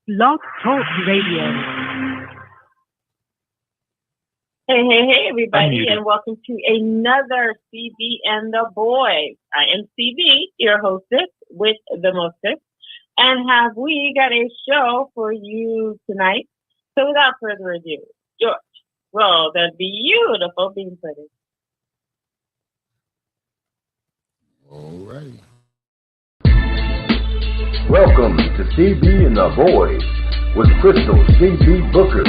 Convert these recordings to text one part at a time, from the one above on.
Blog Talk Radio. Hey, everybody, and welcome to another CB and the Boys. I am CB, your hostess with the mostest, and have we got a show for you tonight. So without further ado, George, roll the beautiful bean pudding. All righty. Welcome to CB and the Boys with Crystal CB Booker,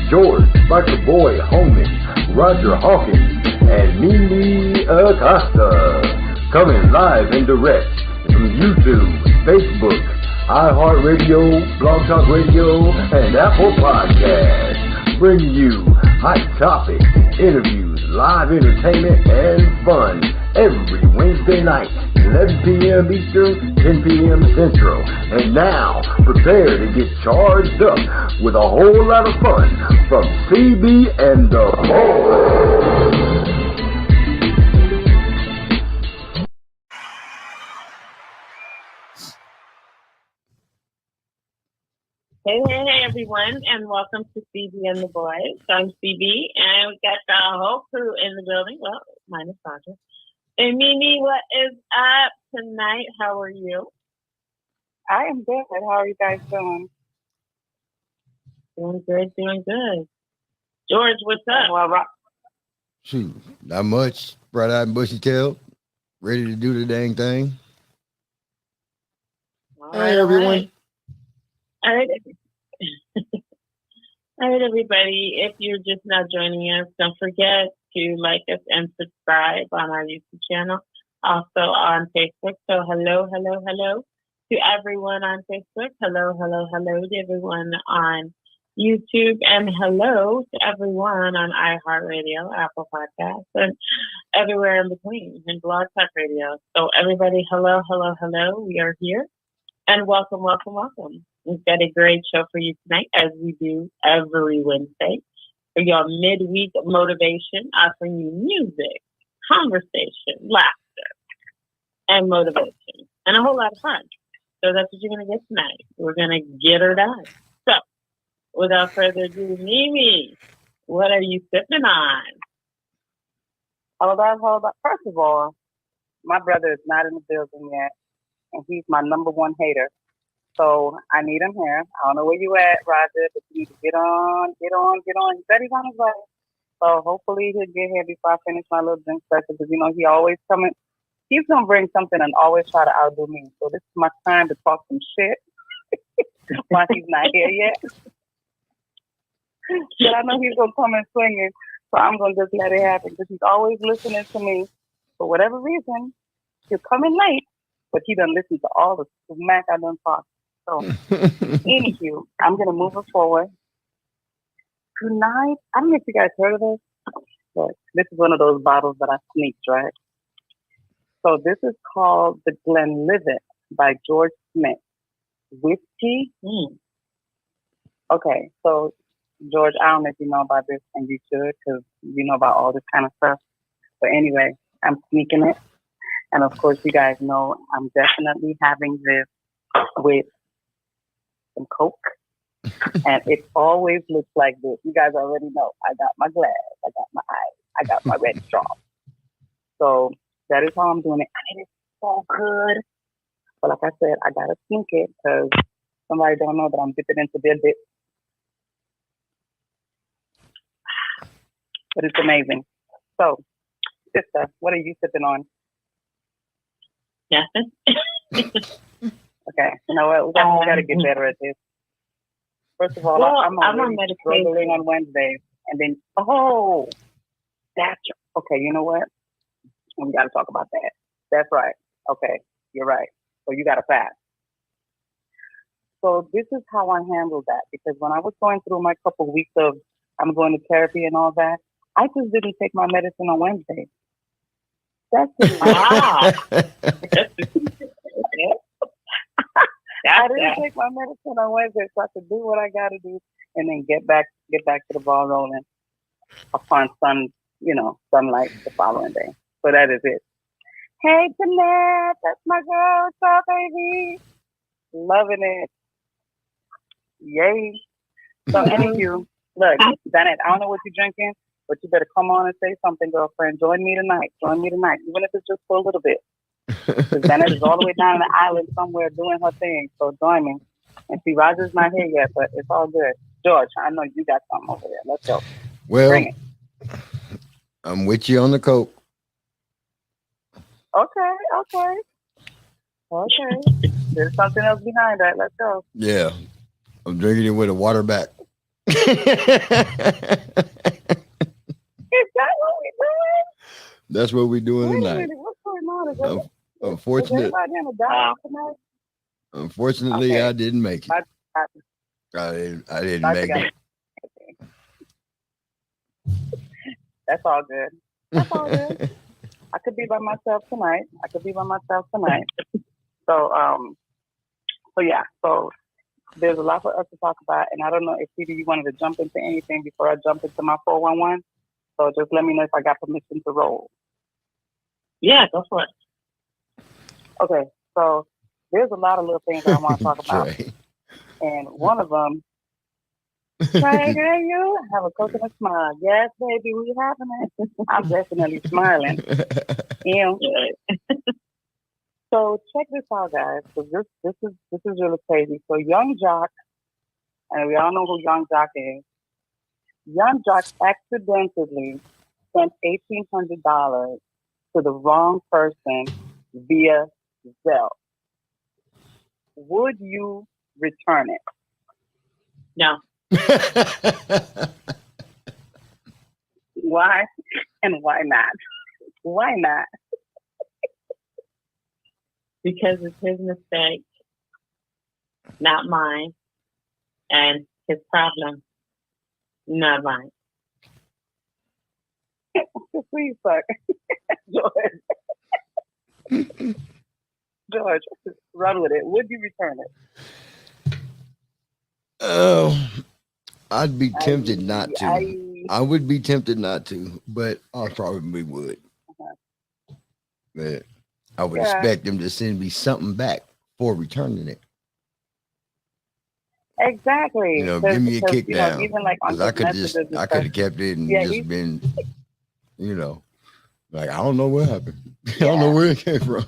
George Biker Boy Holman, Roger Hawkins, and Mimi Acosta. Coming live and direct from YouTube, Facebook, iHeartRadio, Blog Talk Radio, and Apple Podcasts. Bringing you hot topics, interviews, live entertainment, and fun every Wednesday night, 11 p.m. Eastern, 10 p.m. Central. And now, prepare to get charged up with a whole lot of fun from CB and the Boys. Hey, everyone, and welcome to CB and the Boys. So I'm CB, and we got the whole crew in the building. Well, minus Roger. And Mimi, what is up tonight? How are you? I am good. How are you guys doing? Doing good. George, what's up? Well, Shoot, not much. Bright eyed and bushy tail. Ready to do the dang thing. Hey, everyone. All right. All right, everybody. If you're just now joining us, don't forget to like us and subscribe on our YouTube channel. Also on Facebook. So hello to everyone on Facebook. Hello to everyone on YouTube. And hello to everyone on iHeartRadio, Apple Podcasts, and everywhere in between, and Blog Talk Radio. So everybody, hello. We are here. And welcome. We've got a great show for you tonight, as we do every Wednesday, for your midweek motivation, offering you music, conversation, laughter, and motivation, and a whole lot of fun. So that's what you're going to get tonight. We're going to get her done. So, without further ado, Mimi, what are you sipping on? Hold on. First of all, my brother is not in the building yet, and he's my number one hater. So I need him here. I don't know where you at, Roger, but you need to get on. He said he's on his way. So hopefully he'll get here before I finish my little drink session, because, he always coming. He's going to bring something and always try to outdo me. So this is my time to talk some shit while he's not here yet. But I know he's going to come and swing it, so I'm going to just let it happen, because he's always listening to me. For whatever reason, he'll come in late, but he done listen to all the smack I done talked. So, anywho, I'm going to move it forward. Tonight, I don't know if you guys heard of this, but this is one of those bottles that I sneaked, right? So this is called the Glenlivet by George Smith. Whiskey. Okay, so George, I don't know if you know about this, and you should, because you know about all this kind of stuff. But anyway, I'm sneaking it. And of course, you guys know I'm definitely having this with some Coke. And it always looks like this. You guys already know. I got my glass. I got my ice. I got my red straw. So that is how I'm doing it. And it is so good. But like I said, I got to sneak it, because somebody don't know that I'm dipping into their dip. But it's amazing. So, sister, what are you sipping on? Nothing. Okay, you know what? We got to get better at this. First of all, I'm on struggling on Wednesdays, and then that's okay. You know what? We got to talk about that. That's right. Okay, you're right. So you got to fast. So this is how I handled that, because when I was going through my couple of weeks of I'm going to therapy and all that, I just didn't take my medicine on Wednesday. That's it. I didn't take my medicine on Wednesday, so I could do what I got to do, and then get back to the ball rolling upon sunlight the following day. So that is it. Hey, Jeanette, that's my girl. What's up, baby? Loving it. Yay. So, anywho, look, Janet, I don't know what you're drinking, but you better come on and say something, girlfriend. Join me tonight. Join me tonight, even if it's just for a little bit. Because Janet is all the way down on the island somewhere doing her thing. So join me. And see, Roger's not here yet, but it's all good. George, I know you got something over there. Let's go. Well, bring it. I'm with you on the Coke. Okay. There's something else behind that. Let's go. Yeah. I'm drinking it with a water back. Is that what we're doing? That's what we're doing Wait a tonight. minute, what's going on? Is Unfortunately, everybody in a dive tonight? unfortunately, Okay. I didn't make it. I didn't make it. That's all good. That's all good. I could be by myself tonight. So yeah. So there's a lot for us to talk about, and I don't know if Peter, you wanted to jump into anything before I jump into my 411. So just let me know if I got permission to roll. Yeah, go for it. Okay. So there's a lot of little things I want to talk about, and one of them. Right, girl, you have a coconut smile. Yes, baby, we having it. I'm definitely smiling. Yeah. So check this out, guys. So this is really crazy. So Young Jock, and we all know who Young Jock is. Young Jock accidentally sent $1,800 to the wrong person via Zelle. Would you return it? No. Why and why not? Why not? Because it's his mistake, not mine, and his problem, not mine. Please, fuck. George, run with it. Would you return it? Oh, I'd be tempted not to. I would be tempted not to, but I probably would. But I would expect them to send me something back for returning it. Exactly. You know, give me a kick down. Even like on I could have kept it and just been, you know, like, I don't know what happened. I don't know where it came from.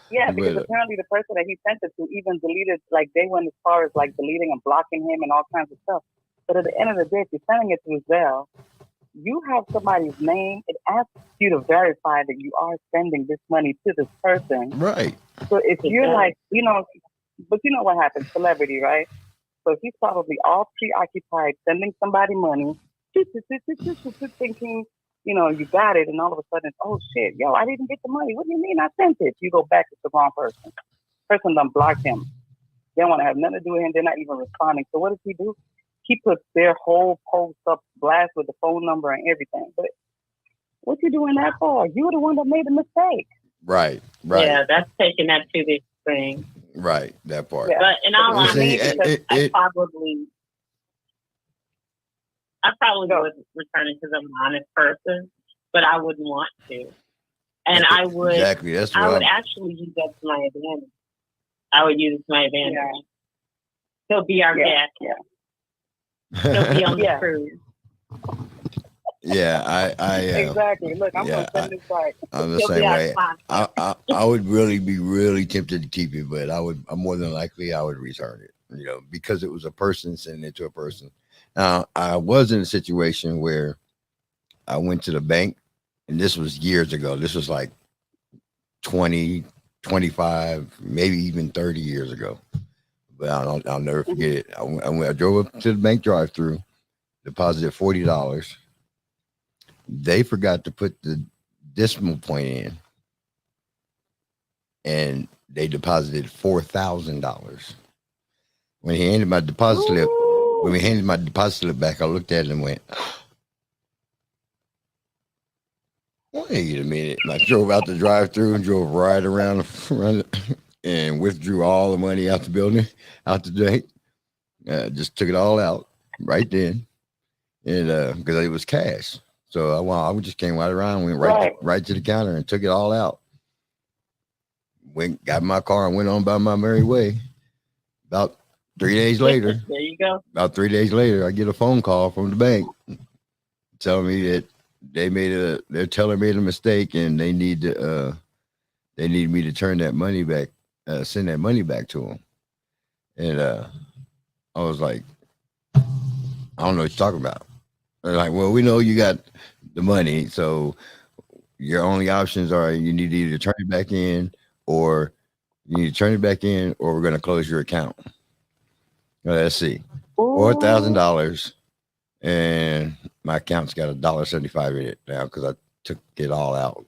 Yeah, because apparently the person that he sent it to even deleted, like they went as far as like deleting and blocking him and all kinds of stuff. But at the end of the day, if you're sending it to his Zelle, you have somebody's name. It asks you to verify that you are sending this money to this person. Right. So if you're like, you know, but you know what happens, celebrity, right? So he's probably all preoccupied sending somebody money, thinking, you know, you got it, and all of a sudden, oh shit, yo, I didn't get the money. What do you mean I sent it? You go back, it's the wrong person. Person done blocked him. They don't want to have nothing to do with him. They're not even responding. So what does he do? He puts their whole post up blast with the phone number and everything. But what you doing that for? You were the one that made the mistake. Right. Yeah, that's taking that to the extreme. Right, that part. Yeah. But in all honesty, I probably would return it because I'm an honest person, but I wouldn't want to. And I would exactly. That's what I would actually use that to my advantage. I would use it to my advantage. Yeah. He'll be our guest. Yeah. He'll be on the cruise. Yeah, I exactly. Look, I'm gonna send this back. I'm the same way. I would be really tempted to keep it, but more than likely I would return it. You know, because it was a person sending it to a person. Now, I was in a situation where I went to the bank, and this was years ago. This was like 20, 25, maybe even 30 years ago. But I'll never forget it. I drove up to the bank drive-thru, deposited $40. They forgot to put the decimal point in, and they deposited $4,000. When he handed my deposit slip, back, I looked at it and went, wait a minute. And I drove out the drive-thru and drove right around and withdrew all the money out the building, out the bank. Just took it all out right then, and because it was cash. So I just came right around, went right to the counter and took it all out. Got in my car and went on by my merry way. About 3 days later, there you go. about 3 days later, I get a phone call from the bank telling me that their teller made a mistake and they need me to turn that money back, send that money back to them. And I was like, I don't know what you're talking about. They're like, well, we know you got the money, so your only options are you need to either turn it back in, or we're going to close your account. Well, let's see, $4,000, and my account's got $1.75 in it now because I took it all out.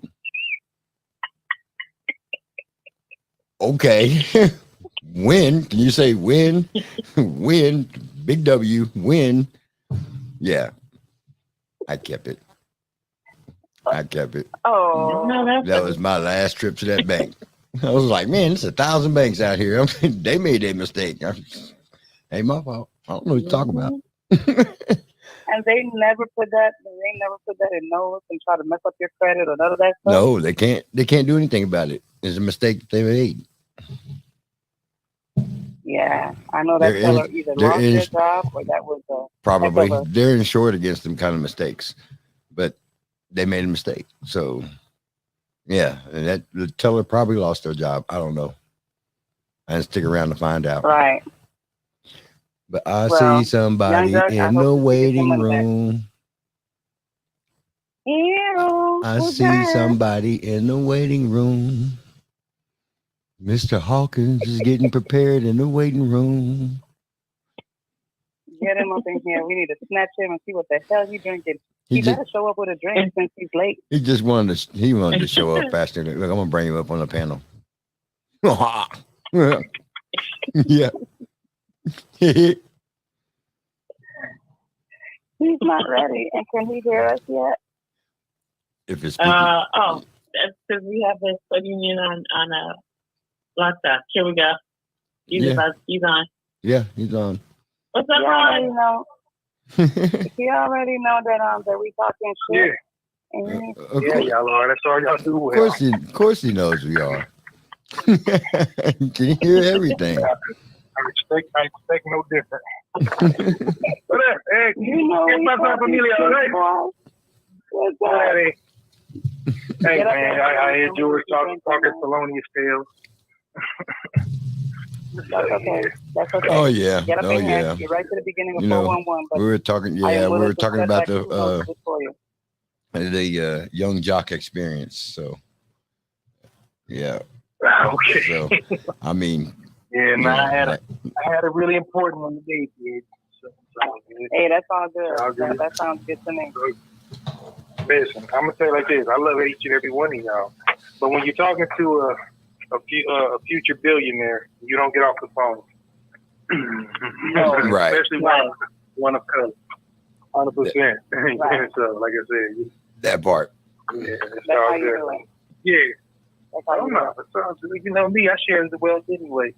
Okay. When? Can you say when? When? Big W, when? Yeah. I kept it. Oh, That was my last trip to that bank. I was like, man, there's 1,000 banks out here. They made a mistake. Ain't my fault. I don't know what you're talking about. And they never put that in notes and try to mess up your credit or none of that stuff? No, they can't do anything about it. It's a mistake that they made. Yeah, I know that teller either lost their job or that was probably they're insured against them kind of mistakes, but they made a mistake. So yeah, and that the teller probably lost their job. I don't know. I didn't stick around to find out. Right. But I see somebody in the waiting room. I see somebody in the waiting room. Mr. Hawkins is getting prepared in the waiting room. Get him up in here. We need to snatch him and see what the hell he's drinking. He better show up with a drink since he's late. He wanted to show up faster. Look, I'm gonna bring him up on the panel. Yeah. He's not ready. And can he hear us yet? If it's that's because we have this union on WhatsApp. Here we go. He's on. Yeah, he's on. What's up, Ron? He already know that we talking shit. Yeah, y'all are. That's all y'all do. Of course he knows we are. Can hear everything. I expect no different. What up? Hey, you know what's familia, all right? What's up? Hey, man, I hear George talking felonious tales. That's okay. Oh yeah. Get up in here. Get right to the beginning of 411. We were talking. Yeah, we were talking about the young jock experience. So yeah. Okay. So I mean. Yeah, no, I had a really important one today, kid. Hey, that's all good. That sounds good to me. Listen, I'm gonna say it like this: I love each and every one of y'all, but when you're talking to a future billionaire, you don't get off the phone. No, right. Especially one of color, 100%. Right. So, like I said, that part. Yeah, that's all good. Yeah. I don't know. You know me, I share the wealth anyway.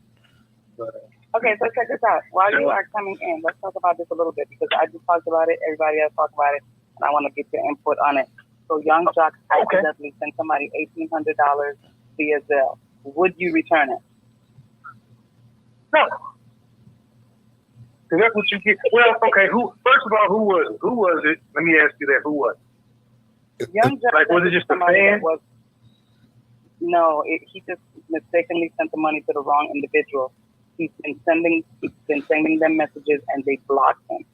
But, okay, so check this out. While you are coming in, let's talk about this a little bit because I just talked about it. Everybody else talked about it, and I want to get your input on it. So, Young Jock accidentally sent somebody $1,800 via Zelle. Would you return it? No. Because that's what you get. Well, okay. First of all, who was it? Who was it? Let me ask you that. Who was it? Young Jock. Like, was it just a fan? No, he just mistakenly sent the money to the wrong individual. He's been sending them messages and they blocked him.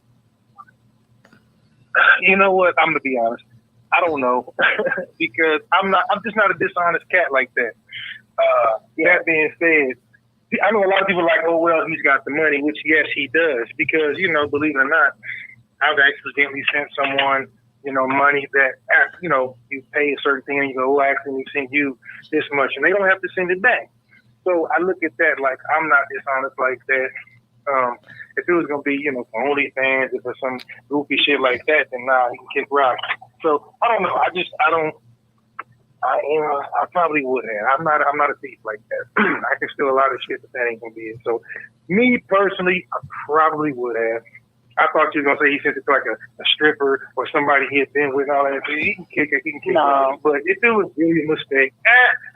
You know what? I'm gonna be honest. I don't know because I'm just not a dishonest cat like that. That being said, I know a lot of people are like, oh well, he's got the money, which yes, he does. Because believe it or not, I've accidentally sent someone money that, you pay a certain thing and you go, oh, I accidentally sent you this much, and they don't have to send it back. So I look at that like I'm not dishonest like that. If it was going to be, for OnlyFans, if it's some goofy shit like that, then nah, he can kick rock. So I don't know. I probably would have. I'm not a thief like that. I can steal a lot of shit, but that ain't going to be it. So me personally, I probably would have. I thought you were going to say he sent it to like a stripper or somebody he had been with and all that. So he can kick it. He can kick it. But if it was really a mistake,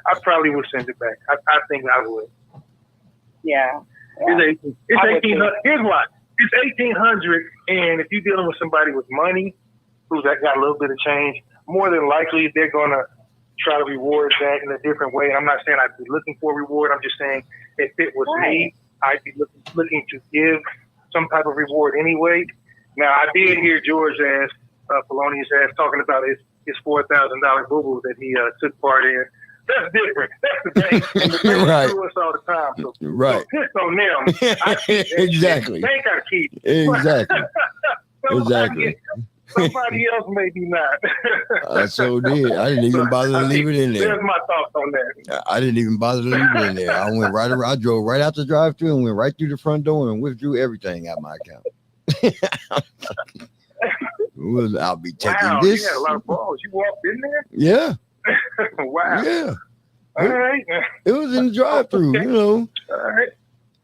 I probably would send it back. I think I would. Yeah. It's 1800. Here's why. It's 1800, and if you're dealing with somebody with money who's got a little bit of change, more than likely they're gonna try to reward that in a different way. And I'm not saying I'd be looking for a reward. I'm just saying if it was me, I'd be looking to give some type of reward anyway. Now, I did hear George Polonius talking about his $4,000 boo-boo that he took part in. That's different. That's the bank. And the bank Right. screw us all the time. So, Right. So piss on them. I keep that Exactly. shit. Bank got to keep it. Exactly. Exactly. Somebody else maybe not. I so did. I didn't even bother to leave it in there. There's my thoughts on that. I didn't even bother to leave it in there. I went right around. I drove right out the drive-thru and went right through the front door and withdrew everything out my account. I'll be taking this. You had a lot of balls. You walked in there? Yeah. Wow. Yeah. All right. It was in the drive-thru, Okay. All right.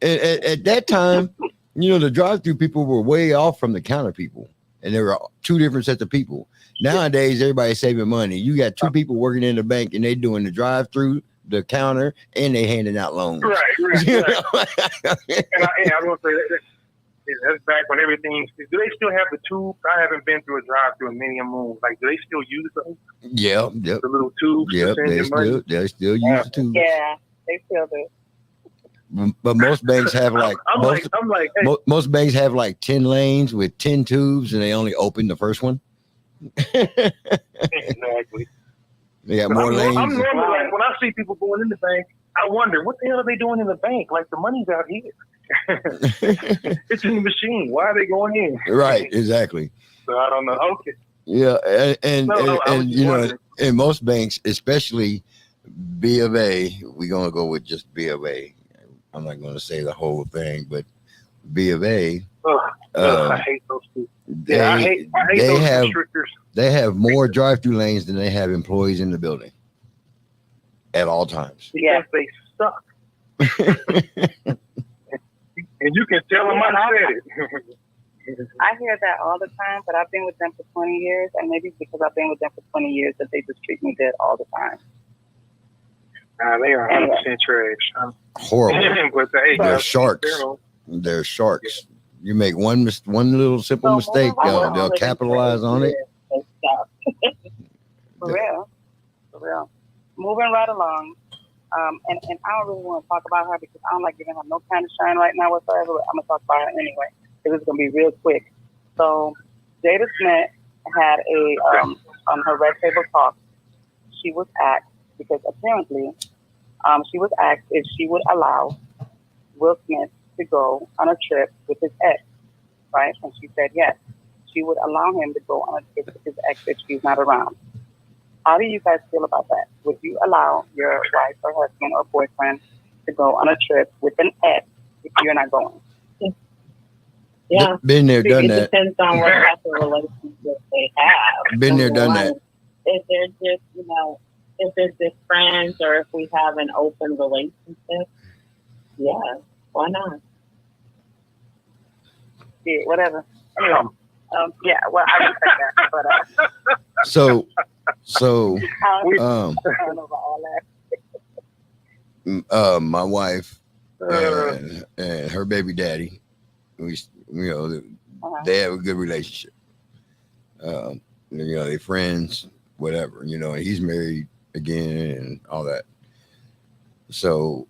At that time, the drive-thru people were way off from the counter people. And there were two different sets of people. Nowadays, everybody's saving money. You got two people working in the bank, and they doing the drive-through, the counter, and they handing out loans. Right. And I was going to say that's back when everything. Do they still have the tubes? I haven't been through a drive-through in many a moon. Like, do they still use those? Yeah. Yep. The little tubes. Yep. They still use the tubes. Yeah, they still do. But most banks have like hey. Most banks have like 10 lanes with 10 tubes, and they only open the first one. Exactly. They got more lanes. I'm normally like, when I see people going in the bank, I wonder what the hell are they doing in the bank? Like, the money's out here. It's in the machine. Why are they going in? Right. Exactly. So I don't know. Okay. Yeah, and in most banks, especially B of A, we're gonna go with just B of A. I'm not going to say the whole thing, but B of A. I hate those people. I hate those restrictors. They have more drive-through lanes than they have employees in the building at all times. Yes, they suck. And you can tell them I said it. I hear that all the time, but I've been with them for 20 years, and maybe it's because I've been with them for 20 years that they just treat me good all the time. They are 100% trash. Horrible. But they're sharks. They're sharks. You make one little simple mistake, they'll capitalize on it. For real. Moving right along. And I don't really want to talk about her because I don't like giving her no kind of shine right now whatsoever. But I'm gonna talk about her anyway because it's gonna be real quick. So Jada Smith had on her Red Table Talk. She was asked because apparently she was asked if she would allow Will Smith to go on a trip with his ex, right? And she said yes. She would allow him to go on a trip with his ex if she's not around. How do you guys feel about that? Would you allow your wife or husband or boyfriend to go on a trip with an ex if you're not going? Yeah. Been there, done that. It depends on what type of relationship they have. Been there, done that. If they're just, if it's just friends or if we have an open relationship, yeah, why not? Yeah, whatever. Anyway, yeah, well, I respect that. But, So, I don't know about all that. my wife and her baby daddy, they have a good relationship. They're friends, whatever. And he's married again and all that. So,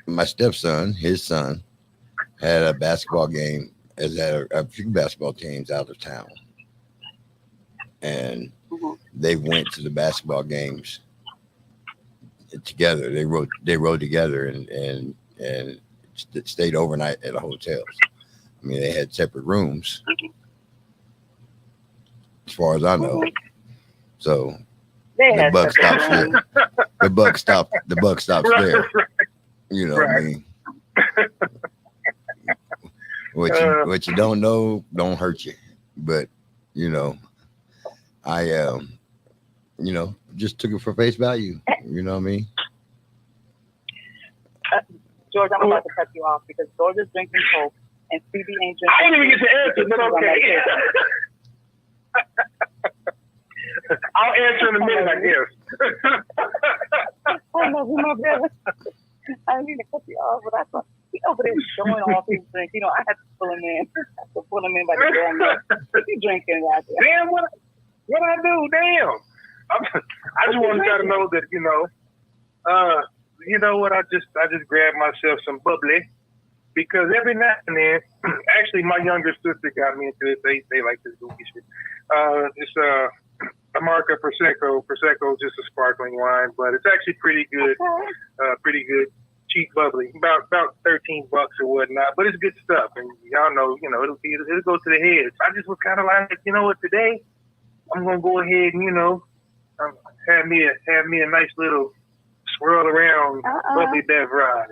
my stepson, his son, had a basketball game. Has had a few basketball teams out of town, and they went to the basketball games together. They rode together and stayed overnight at the hotels. I mean, they had separate rooms, as far as I know. So the buck stops there. The buck stops there. You know what I mean? What you don't know don't hurt you, but I just took it for face value. You know what I mean? George, I'm about to cut you off because George is drinking Coke and CB ain't drinking. I didn't even get to answer, but okay. I'll answer in a minute, I guess. I love you, my brother. I didn't mean to cut you off, but I thought he over there showing off his drink. You know, I had to pull him in. I had to pull him in by the damn neck. He drinking right there. Damn, what I do? Damn. I just want y'all to know that, you know what? I just grabbed myself some bubbly because every now and then, actually, my younger sister got me into it. They like this goofy shit. It's a marca Prosecco. Prosecco is just a sparkling wine, but it's actually pretty good. Pretty good, cheap bubbly. About $13 or whatnot, but it's good stuff. And y'all know, it'll go to the head. So I just was kind of like, you know what? Today, I'm gonna go ahead and have me a nice little swirl around bubbly beverage.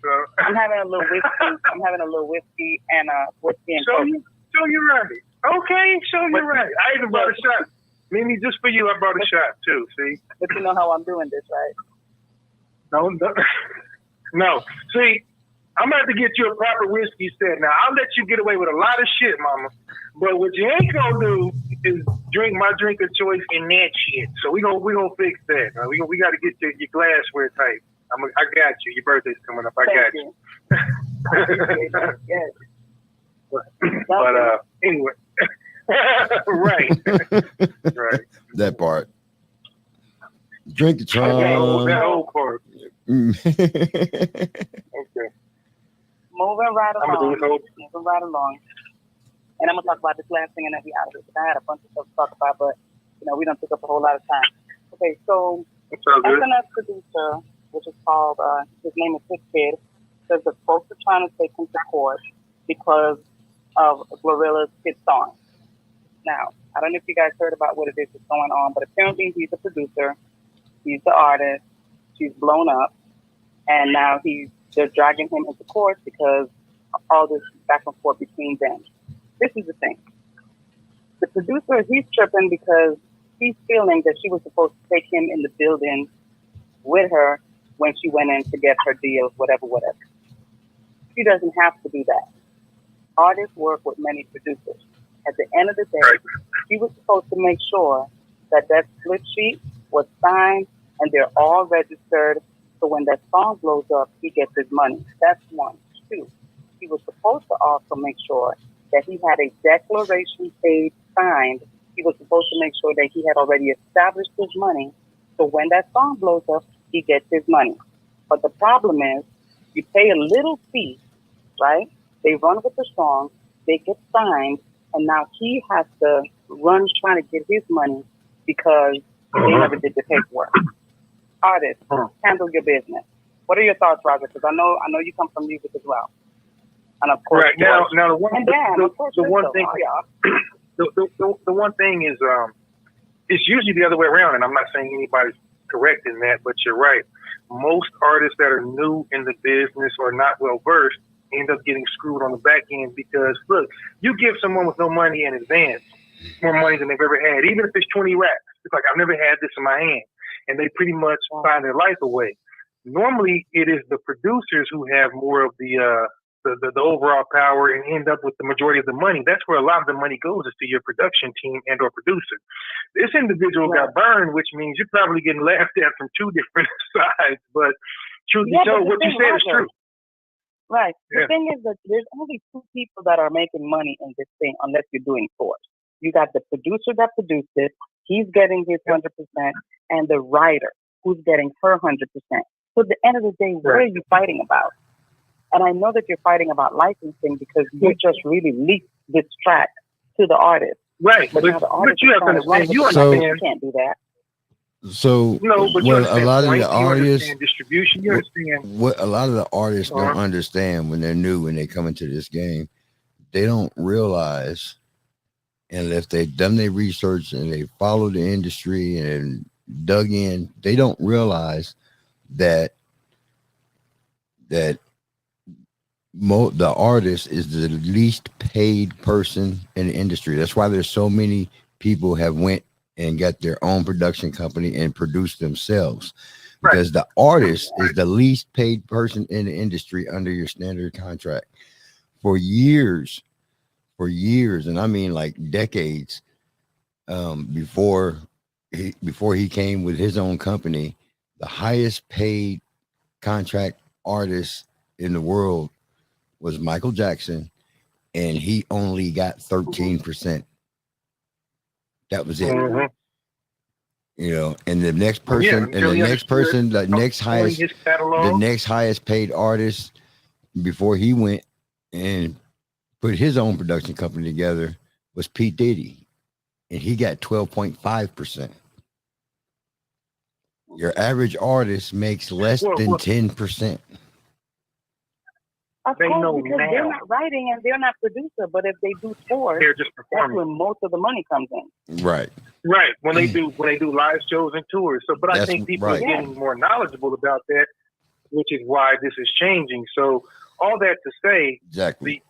So, I'm having a little whiskey and whiskey and show you right. Okay, show you right. I even brought a shot. Mimi, just for you, I brought a shot too. See, but you know how I'm doing this, right? No. See, I'm about to get you a proper whiskey set. Now, I'll let you get away with a lot of shit, mama. But what you ain't gonna do is drink my drink of choice in that shit. So we gonna fix that. We got to get your glassware tight. I got you. Your birthday's coming up. I got you. Yes. But anyway, right. That part. Drink the charm. That whole part. Okay. Moving right along. And I'm going to talk about this last thing and then we out of it. I had a bunch of stuff to talk about, but, we don't take up a whole lot of time. Okay, so SNS producer, which is called, his name is Hit Kid, says the folks are trying to take him to court because of Glorilla's hit song. Now, I don't know if you guys heard about what it is that's going on, but apparently he's a producer, he's the artist, she's blown up, and now they're dragging him into court because of all this back and forth between them. This is the thing. The producer, he's tripping because he's feeling that she was supposed to take him in the building with her when she went in to get her deals, whatever. She doesn't have to do that. Artists work with many producers. At the end of the day, she was supposed to make sure that split sheet was signed and they're all registered. So when that song blows up, he gets his money. That's one. Two, he was supposed to also make sure that he had a declaration page signed. He was supposed to make sure that he had already established his money. So when that song blows up, he gets his money. But the problem is, you pay a little fee, right? They run with the song, they get signed, and now he has to run trying to get his money because they never did the paperwork. Artists, handle your business. What are your thoughts, Roger? Because I know you come from music as well. And of course, right now the one thing is, it's usually the other way around, and I'm not saying anybody's correct in that, but you're right. Most artists that are new in the business or not well versed end up getting screwed on the back end because, look, you give someone with no money in advance more money than they've ever had, even if it's 20 racks. It's like, I've never had this in my hand, and they pretty much find their life away. Normally, it is the producers who have more of the overall power and end up with the majority of the money. That's where a lot of the money goes, is to your production team and or producer. This individual got burned, which means you're probably getting laughed at from two different sides. But truth be told, what you said is true. Right. The thing is that there's only two people that are making money in this thing unless you're doing force. You got the producer that produced it, he's getting his 100%, and the writer who's getting her 100%. So at the end of the day, what are you fighting about? And I know that you're fighting about licensing because you just really leaked this track to the artist. Right. But you have to understand, you can't do that. So a lot of the artists, distribution, what a lot of the artists don't understand when they're new, when they come into this game, they don't realize, and if they've done their research and they follow the industry and dug in, they don't realize that the artist is the least paid person in the industry. That's why there's so many people have went and got their own production company and produced themselves, because the artist is the least paid person in the industry under your standard contract for years, and I mean like decades. Before he came with his own company, the highest paid contract artist in the world was Michael Jackson, and he only got 13%. That was it. Mm-hmm. You know, and the next person, the next highest paid artist before he went and put his own production company together was Pete Diddy, and he got 12.5%. Your average artist makes less than 10%. Of course, because they're not writing and they're not producer, but if they do tours, they're just performing. That's when most of the money comes in. Right. When they do live shows and tours. So, but I think people are getting more knowledgeable about that, which is why this is changing. So, all that to say, exactly,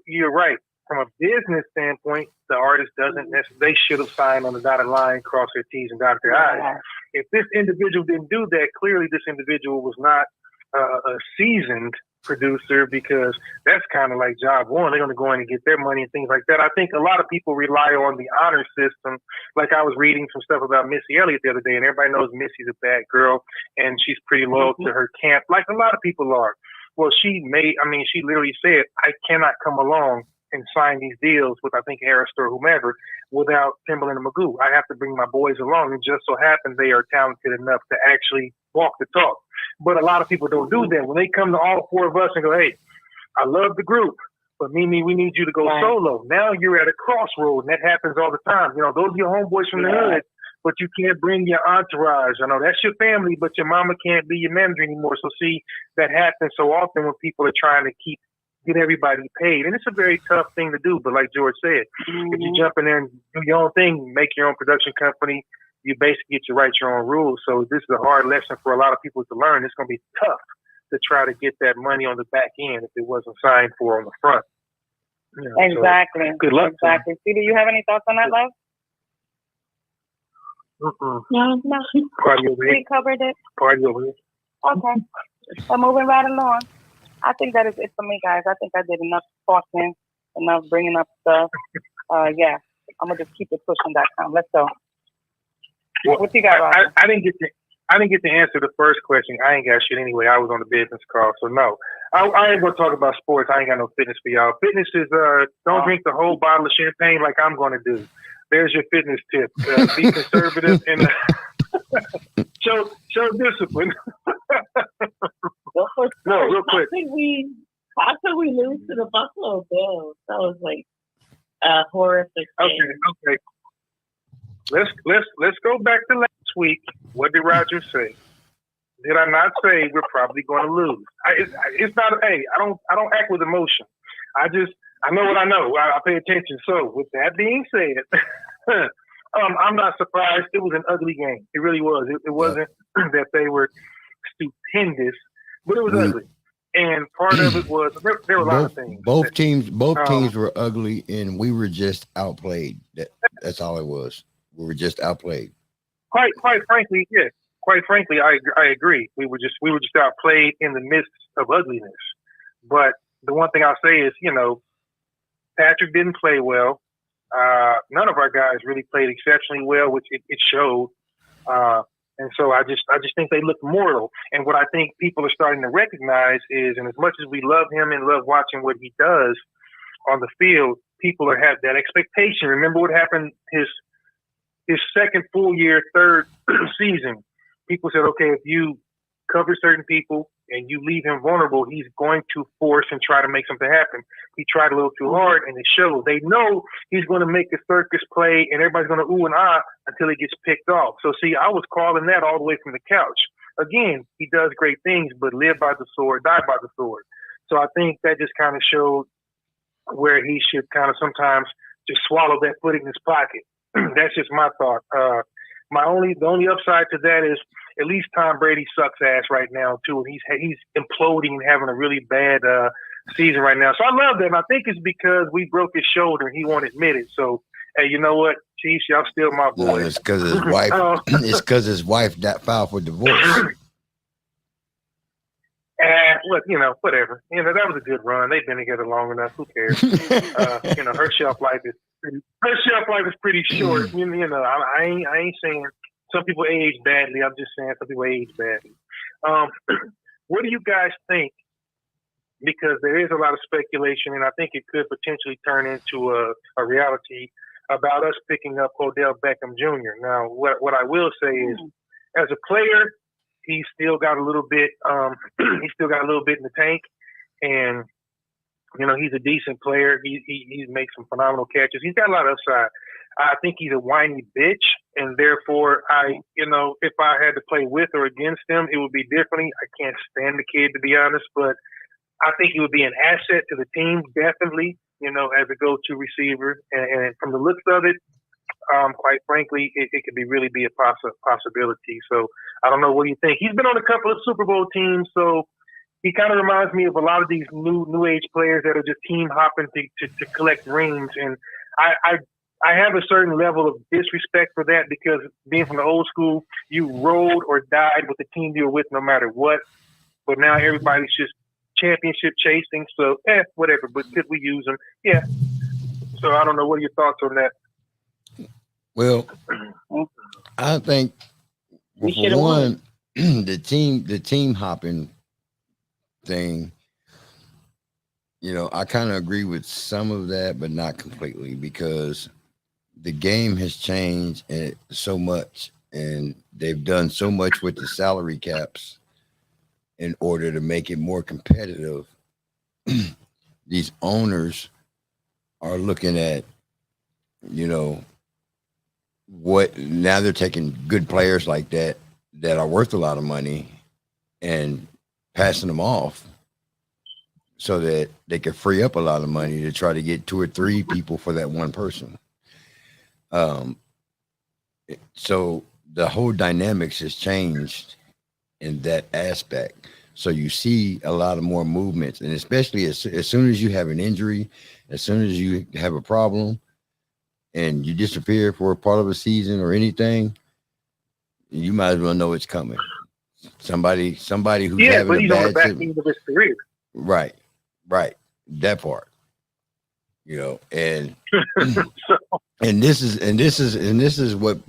you're right. From a business standpoint, the artist doesn't necessarily. They should have signed on the dotted line, cross their T's and dot their I's. If this individual didn't do that, clearly this individual was not a seasoned producer, because that's kind of like job one. They're going to go in and get their money and things like that. I think a lot of people rely on the honor system. Like I was reading some stuff about Missy Elliott the other day, and everybody knows Missy's a bad girl and she's pretty loyal to her camp, like a lot of people are. Well, she literally said, I cannot come along and sign these deals with, I think, Harris or whomever, without Timberland and Magoo. I have to bring my boys along. And just so happens they are talented enough to actually walk the talk. But a lot of people don't do that. When they come to all four of us and go, hey, I love the group, but Mimi, we need you to go solo. Now you're at a crossroad, and that happens all the time. You know, those are your homeboys from the hood, but you can't bring your entourage. I know that's your family, but your mama can't be your manager anymore. So see, that happens so often when people are trying to get everybody paid. And it's a very tough thing to do. But like George said, if you jump in there and do your own thing, make your own production company, you basically get to write your own rules. So this is a hard lesson for a lot of people to learn. It's going to be tough to try to get that money on the back end if it wasn't signed for on the front. You know, exactly. So good luck. Exactly. See, do you have any thoughts on that, love? No. Party over here. We covered it. Party over here. Okay. So moving right along. I think that is it for me, guys. I think I did enough talking, enough bringing up stuff. I'm gonna just keep it pushing that time. Let's go. Well, what you got, Roger? I didn't get to answer the first question. I ain't got shit anyway. I was on the business call, so no. I ain't gonna talk about sports. I ain't got no fitness for y'all. Fitness is don't drink the whole bottle of champagne like I'm gonna do. There's your fitness tip. Be conservative and show discipline. No, real quick. How could we lose to the Buffalo Bills? That was like a horrific thing. Okay. Let's go back to last week. What did Roger say? Did I not say we're probably going to lose? It's not. Hey, I don't act with emotion. I know what I know. I pay attention. So with that being said, I'm not surprised. It was an ugly game. It really was. It wasn't that they were stupendous, but it was ugly. And part of it was there were a lot of things. Both teams were ugly, and we were just outplayed. That's all it was. We were just outplayed. Quite frankly, yes. Quite frankly, I agree. We were just outplayed in the midst of ugliness. But the one thing I'll say is, Patrick didn't play well. None of our guys really played exceptionally well, which it showed. And so I just think they look mortal. And what I think people are starting to recognize is, and as much as we love him and love watching what he does on the field, people have that expectation. Remember what happened his second full year, third season. People said, okay, if you cover certain people and you leave him vulnerable, he's going to force and try to make something happen. He tried a little too hard, and it showed. They know he's going to make a circus play, and everybody's going to ooh and ah until he gets picked off. So, see, I was calling that all the way from the couch. Again, he does great things, but live by the sword, die by the sword. So I think that just kind of showed where he should kind of sometimes just swallow that foot in his pocket. That's just my thought. The only upside to that is at least Tom Brady sucks ass right now too, and he's imploding and having a really bad season right now. So I love that. And I think it's because we broke his shoulder and he won't admit it. So hey, you know what, Chiefs, y'all still my boy. No, it's because his wife. It's because his wife got filed for divorce. Look, whatever. That was a good run. They've been together long enough. Who cares? Her shelf life is pretty short. I ain't saying some people age badly. I'm just saying some people age badly. what do you guys think? Because there is a lot of speculation, and I think it could potentially turn into a reality about us picking up Odell Beckham Jr. Now, what I will say is, as a player, he's still got a little bit. He's still got a little bit in the tank, and he's a decent player. He makes some phenomenal catches. He's got a lot of upside. I think he's a whiny bitch, and therefore, if I had to play with or against him, it would be differently. I can't stand the kid, to be honest, but I think he would be an asset to the team, definitely, as a go-to receiver. And from the looks of it, quite frankly, it could really be a possibility. So I don't know. What do you think? He's been on a couple of Super Bowl teams, so he kind of reminds me of a lot of these new age players that are just team hopping to collect rings. And I have a certain level of disrespect for that, because being from the old school, you rode or died with the team you were with no matter what. But now everybody's just championship chasing, so whatever. But could we use them? Yeah. So I don't know. What are your thoughts on that? Well, I think for one, the team hopping thing, I kind of agree with some of that, but not completely, because the game has changed so much, and they've done so much with the salary caps in order to make it more competitive. These owners are looking at, what now they're taking good players like that are worth a lot of money and passing them off so that they can free up a lot of money to try to get 2 or 3 people for that one person. So the whole dynamics has changed in that aspect. So you see a lot of more movements, and especially as soon as you have an injury, as soon as you have a problem and you disappear for a part of a season or anything, you might as well know it's coming. Somebody who's having a bad season. Of his career. Right. That part. And and this is what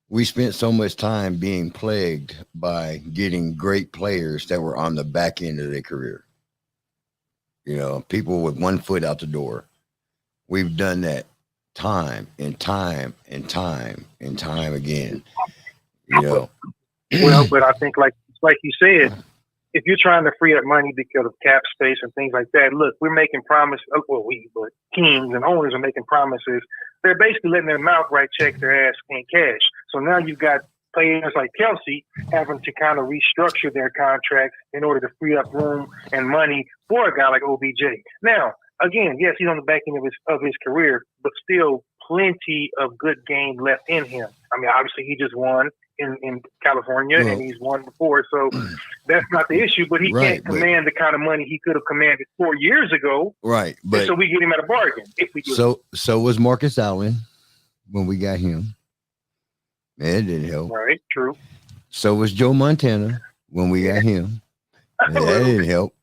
we spent so much time being plagued by, getting great players that were on the back end of their career. People with one foot out the door. We've done that time and time and time and time again. Well, but I think like you said, if you're trying to free up money because of cap space and things like that, look, we're making promises. Well, but teams and owners are making promises. They're basically letting their mouth write checks their ass in cash. So now you've got players like Kelsey having to kind of restructure their contracts in order to free up room and money for a guy like OBJ. Now, again, yes, he's on the back end of his career, but still plenty of good game left in him. I mean, obviously he just won in California, and he's won before, so that's not the issue. But he can't command the kind of money he could have commanded 4 years ago. Right, but so we get him at a bargain if we do. So was Marcus Allen when we got him. It didn't help. Right, true. So was Joe Montana when we got him. That didn't help.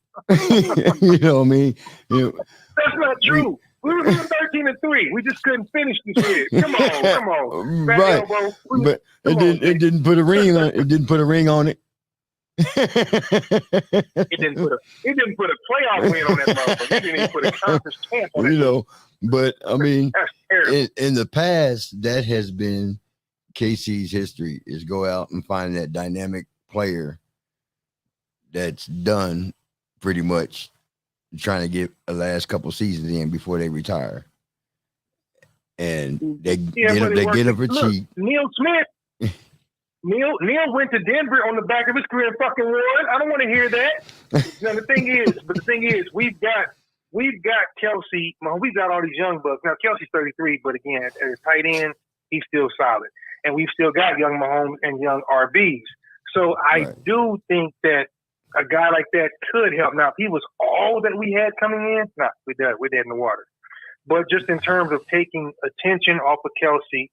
You know what I mean? That's not true. We were 13-3. We just couldn't finish this shit. Come on. Right. But it didn't put a ring on it. It didn't put a ring on it. It didn't put a playoff win on that motherfucker. It didn't even put a conference champ on it. But I mean, that's terrible. In the past, that has been KC's history, is go out and find that dynamic player that's done pretty much trying to get the last couple seasons in before they retire, and they get up for cheap. Neil Smith, Neil went to Denver on the back of his career and fucking won. I don't want to hear that. Now the thing is, we've got Kelsey. We've got all these young bucks. Now Kelsey's 33, but again, at his tight end, he's still solid, and we've still got young Mahomes and young RBs. So I do think that a guy like that could help. Now, if he was all that we had coming in, we're dead in the water. But just in terms of taking attention off of Kelsey,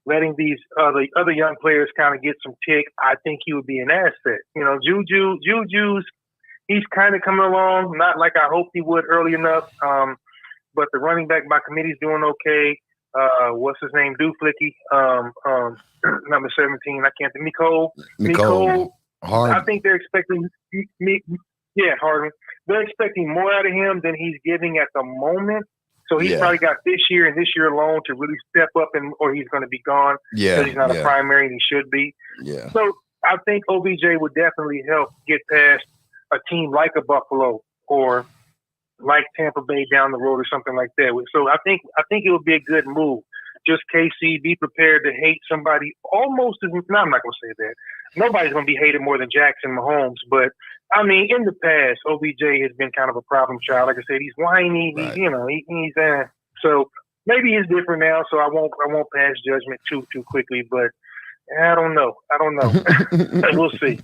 letting these other young players kind of get some tick, I think he would be an asset. Juju's, he's kind of coming along, not like I hoped he would early enough. But the running back by committee is doing okay. What's his name? Duflicky, number 17. I can't think. Nicole. Hard. I think they're expecting me. Yeah, Harden. They're expecting more out of him than he's giving at the moment. So he's probably got this year and this year alone to really step up, or he's going to be gone because he's not a primary and he should be. Yeah. So I think OBJ would definitely help get past a team like a Buffalo or like Tampa Bay down the road or something like that. So I think it would be a good move. Just KC, be prepared to hate somebody almost as. No, I'm not going to say that. Nobody's going to be hated more than Jackson Mahomes, but I mean, in the past, OBJ has been kind of a problem child. Like I said, he's whiny. Right. He's so maybe he's different now. So I won't pass judgment too quickly. But I don't know. We'll see.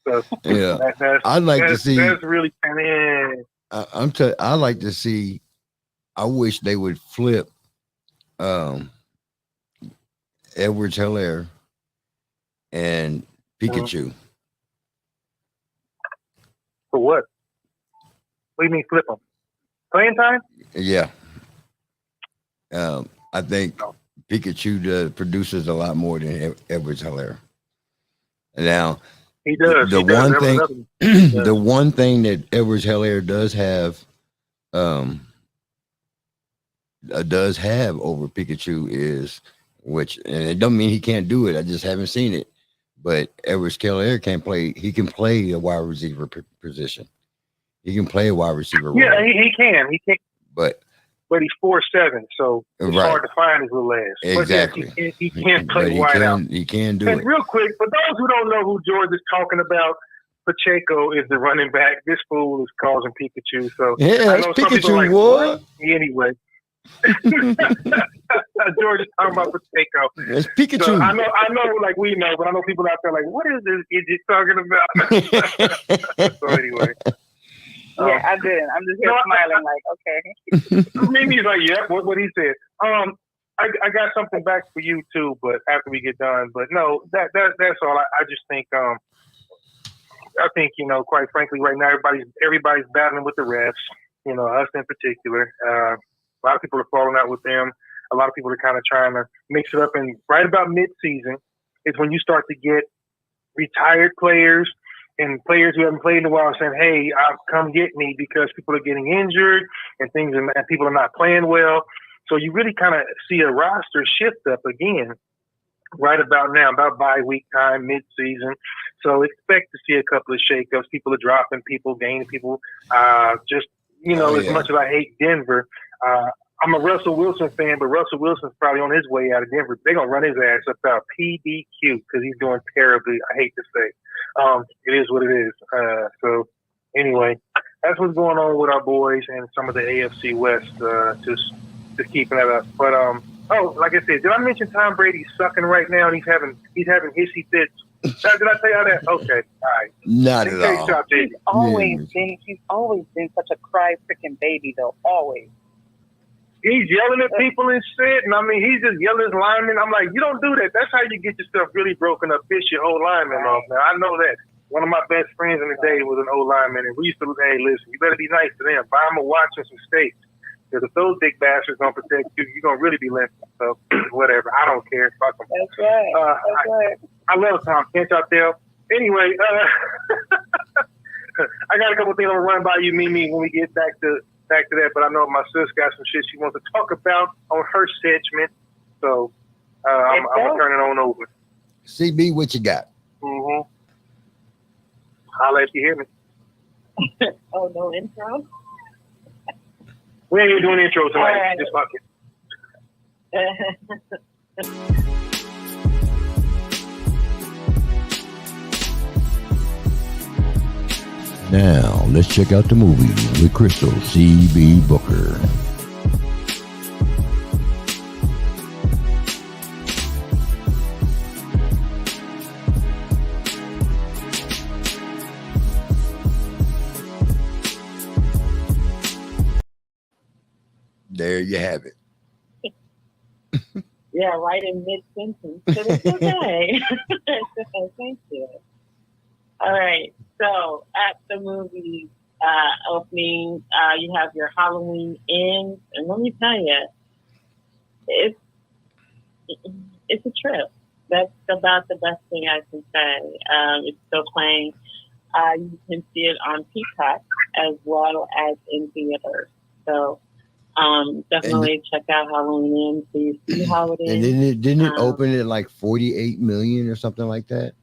So yeah, I'd like to see. That's really I like to see. I wish they would flip Edwards-Helaire and Pikachu. For what? What do you mean flip them? Playing time? Yeah. I think Pikachu produces a lot more than Edwards-Helaire. Now, he does. The one thing that Edwards-Helaire does have over Pikachu is, and it don't mean he can't do it. I just haven't seen it. But Edwards-Helaire can play. He can play a wide receiver position. He can play a wide receiver role. Yeah, he can. He can. But he's 4'7", so it's hard to find his little ass. Exactly. But he can't play wide out. He can do and it. Real quick, for those who don't know who George is talking about, Pacheco is the running back. This fool is causing Pikachu. So yeah, I know Pikachu. What? Anyway. George is talking about Pacheco. It's Pikachu. So I know, like we know, but I know people out there like, what is this idiot talking about? So anyway. Yeah, I didn't. I'm just here smiling like, okay. Mimi's like, yep, what he said. I got something back for you too, but after we get done. But no, that's all. I just think I think, quite frankly, right now everybody's battling with the refs, us in particular. A lot of people are falling out with them. A lot of people are kind of trying to mix it up. And right about mid-season is when you start to get retired players and players who haven't played in a while saying, hey, come get me because people are getting injured and people are not playing well. So you really kind of see a roster shift up again right about now, about bye week time, mid-season. So expect to see a couple of shakeups. People are dropping people, gaining people. As much as I hate Denver, I'm a Russell Wilson fan, but Russell Wilson's probably on his way out of Denver. They're going to run his ass up out PDQ because he's doing terribly. I hate to say. It is what it is. So anyway, that's what's going on with our boys and some of the AFC West, just keeping that up. But, like I said, did I mention Tom Brady's sucking right now and he's having hissy fits? Did I tell you all that? Okay. All right. Not at all. He's always been such a cry freaking baby though. Always. He's yelling at people and shit, and I mean, he's just yelling at linemen. I'm like, you don't do that. That's how you get yourself really broken up, piss your whole lineman off. Now, I know that. One of my best friends in the day was an old lineman, and we used to, hey, listen, you better be nice to them. Buy them a watch and some steaks. Because if those big bastards don't protect you, you're going to really be limping. So, whatever. I don't care. Fuck them. That's right. I love Tom. Can't y'all tell? Anyway, I got a couple things I'm going to run by you, Mimi, when we get back to that, but I know my sis got some shit she wants to talk about on her segment, so I'm gonna turn it on over. CB, what you got? Holla if you hear me. Oh, no intro? We ain't even doing intro tonight. Right. Just fuck it. Now, let's check out the movie with Crystal C.B. Booker. There you have it. Yeah, right in mid-sentence. So it's okay. Thank you. All right. So at the movie opening, you have your Halloween Ends, and let me tell you, it's a trip. That's about the best thing I can say. It's still playing. You can see it on Peacock as well as in theaters. So And definitely check out Halloween so you see how it and is. didn't it open Um, at like 48 million or something like that?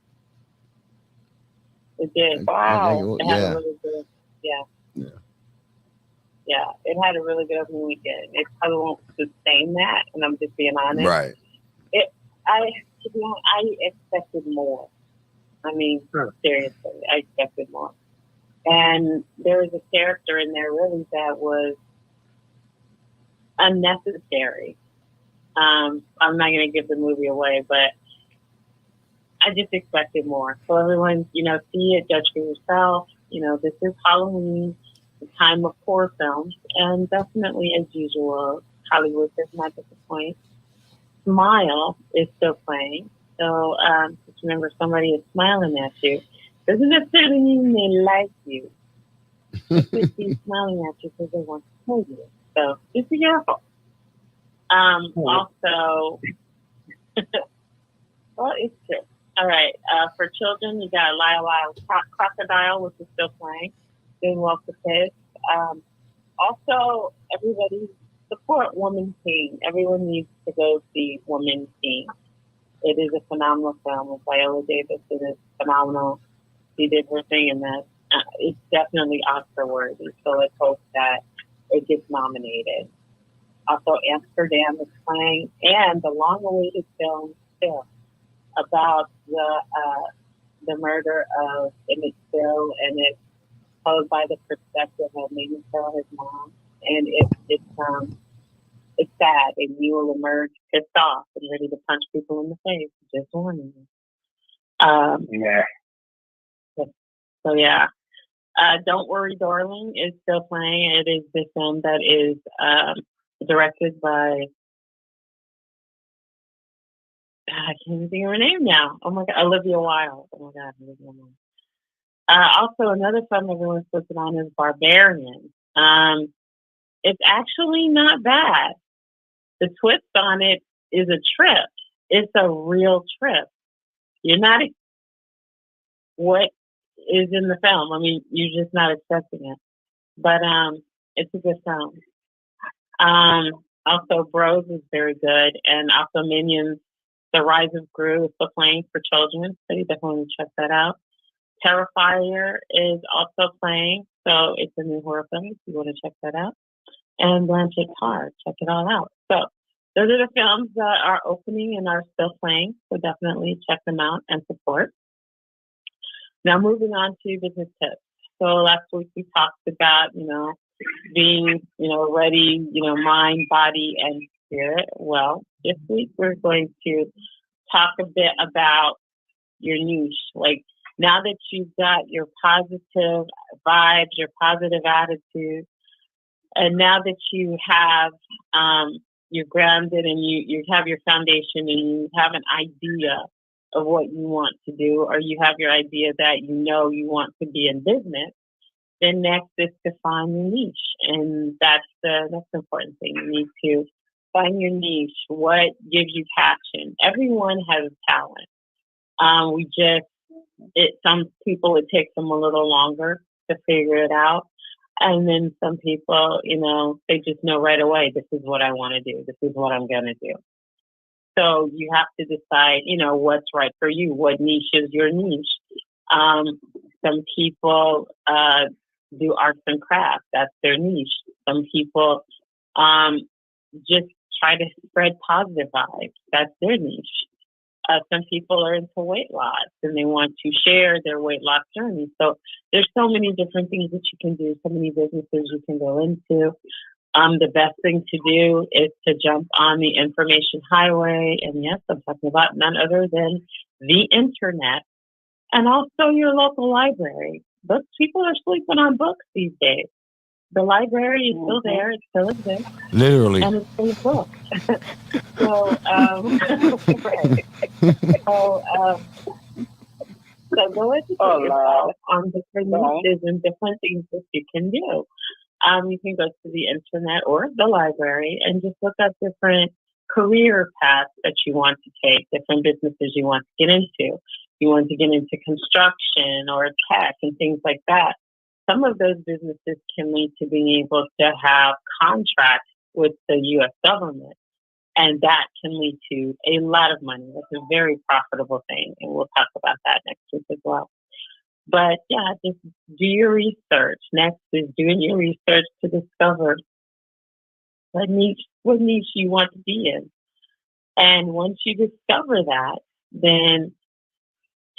it did. I think Wow. It had a yeah. really good, yeah, Yeah. yeah. It had a really good opening weekend. It probably won't sustain that, and I'm just being honest. Right. To be honest, I expected more. I mean, seriously, I expected more. And there was a character in there really that was unnecessary. I'm not going to give the movie away, but I just expected more. So everyone, see it, judge for yourself. This is Halloween, the time of horror films, and definitely, as usual, Hollywood does not disappoint. Smile is still playing. So just remember, somebody is smiling at you. Doesn't necessarily mean they like you. They could be smiling at you because they want to kill you. So just be careful. Also, well, it's true. All right. For children, you got Lyle Crocodile, which is still playing. Doing well for kids. Also, everybody support Woman King. Everyone needs to go see Woman King. It is a phenomenal film with Viola Davis. It is phenomenal. She did her thing in that. It's definitely Oscar worthy. So let's hope that it gets nominated. Also, Amsterdam is playing, and the long-awaited film still about the murder of Emmett Till, and it's told by the perspective of Megan Till, his mom, and it's sad, and you will emerge pissed off and ready to punch people in the face. Just warning you. Yeah. So yeah. Don't Worry, Darling is still playing. It is the film that is directed by, I can't even think of her name now. Oh my God, Olivia Wilde. Oh my God, Olivia Wilde. Also, another film everyone's looking on is Barbarian. It's actually not bad. The twist on it is a trip. It's a real trip. You're not what is in the film. I mean, you're just not accepting it. But it's a good film. Also, Bros is very good, and also Minions: The Rise of Gru is still playing for children, so you definitely want to check that out. Terrifier is also playing, so it's a new horror film if you want to check that out. And Blanchett Hard, check it all out. So those are the films that are opening and are still playing, so definitely check them out and support. Now moving on to business tips. So last week we talked about, being, ready, mind, body, and spirit. Well, this week we're going to talk a bit about your niche. Like, now that you've got your positive vibes, your positive attitude, and now that you have, you're grounded and you have your foundation and you have an idea of what you want to do, or you have your idea that you want to be in business, then next is to find your niche. And that's the important thing. You need to find your niche. What gives you passion? Everyone has talent. Some people, it takes them a little longer to figure it out. And then some people, they just know right away, this is what I want to do. This is what I'm going to do. So you have to decide, what's right for you. What niche is your niche? Some people do arts and crafts. That's their niche. Some people just try to spread positive vibes. That's their niche. Some people are into weight loss and they want to share their weight loss journey. So there's so many different things that you can do, so many businesses you can go into. The best thing to do is to jump on the information highway. And yes, I'm talking about none other than the internet and also your local library. Books, people are sleeping on books these days. The library is still there. It still exists. Literally. And it's still a book. So, right. So go educate yourself on different niches and different things that you can do. You can go to the internet or the library and just look up different career paths that you want to take, different businesses you want to get into. You want to get into construction or tech and things like that. Some of those businesses can lead to being able to have contracts with the U.S. government. And that can lead to a lot of money. That's a very profitable thing. And we'll talk about that next week as well. But yeah, just do your research. Next is doing your research to discover what niche you want to be in. And once you discover that, then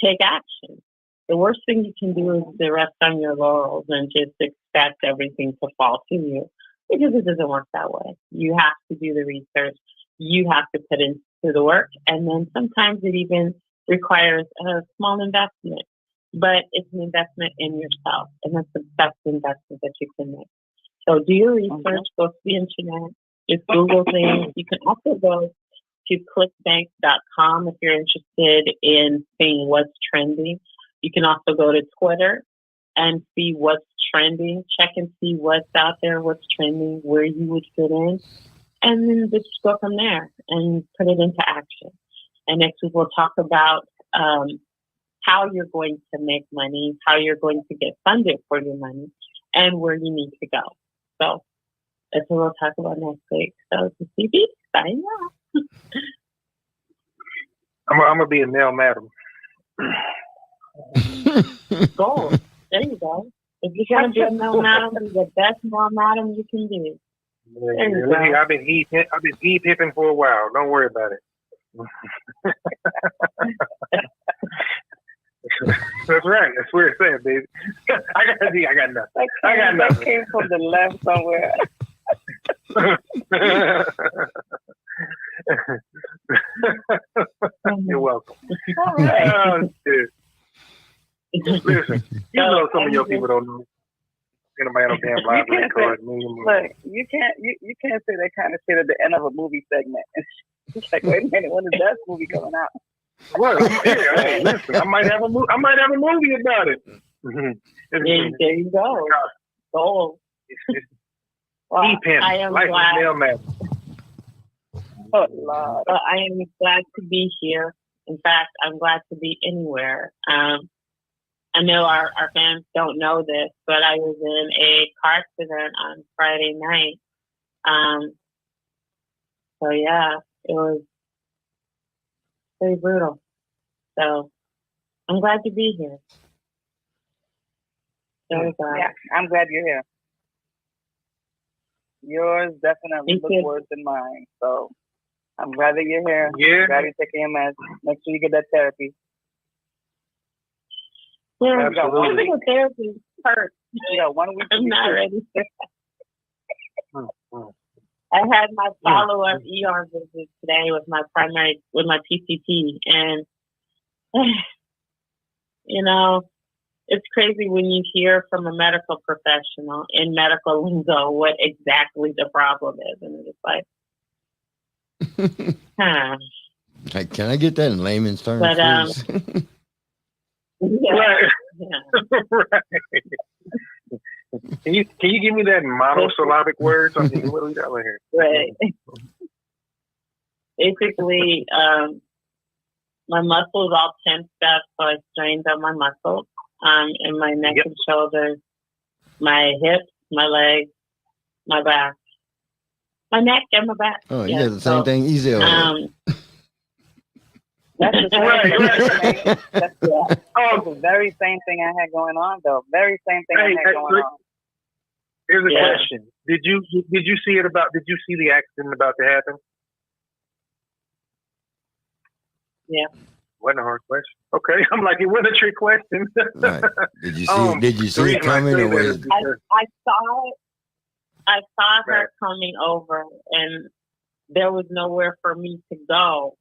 take action. The worst thing you can do is to rest on your laurels and just expect everything to fall to you, because it doesn't work that way. You have to do the research. You have to put into the work. And then sometimes it even requires a small investment, but it's an investment in yourself. And that's the best investment that you can make. So do your research, go to the internet, just Google things. You can also go to clickbank.com if you're interested in seeing what's trending. You can also go to Twitter and see what's trending. Check and see what's out there, what's trending, where you would fit in. And then just go from there and put it into action. And next week we'll talk about how you're going to make money, how you're going to get funded for your money, and where you need to go. So that's what we'll talk about next week. So to CB, sign off. I'm gonna be a male madam. Goal. There you go. If you're gonna be a male madam, be the best male madam you can be. Yeah, I've been heat hipping for a while. Don't worry about it. That's right. That's where it's at, baby. I got nothing. That came from the left somewhere. You're welcome. All right. Listen, you know some of your people don't know. Anybody on damn library card. Look, you can't say that kind of shit at the end of a movie segment. It's like, wait a minute, when is that movie coming out? What? Yeah, hey, listen, I might have a movie about it. There you go. Goal. Well, I am glad. Oh, Lord. I am glad to be here. In fact, I'm glad to be anywhere. I know our fans don't know this, but I was in a car accident on Friday night. So yeah, it was very brutal. So I'm glad to be here. Yeah, I'm glad you're here. Yours definitely look worse than mine. So I'm glad that you're here. Yeah. I'm glad you're taking your meds. Make sure you get that therapy. Yeah, absolutely. Therapy hurts. Yeah, 1 week. I'm not ready. I had my follow-up ER visit today with my PCP, and you know, it's crazy when you hear from a medical professional in medical lingo what exactly the problem is, and it's like, Like, can I get that in layman's terms? But yeah. Right. Yeah. Right. Can you give me that monosyllabic words? I mean, what do we got right here? Right. Basically, my muscles all tensed up, so I strained on my muscles, in my neck and shoulders, my hips, my legs, my back, my neck and my back. Oh, you got the same thing easy over. That's the same thing. That's the very same thing I had going on, though. Very same thing I had going on. Here's a question: Did you see it about? Did you see the accident about to happen? Yeah. Wasn't a hard question. Okay, I'm like, it wasn't a trick question. Right. Did you see? Did you see it coming? Or was it? I saw it. I saw her coming over, and there was nowhere for me to go.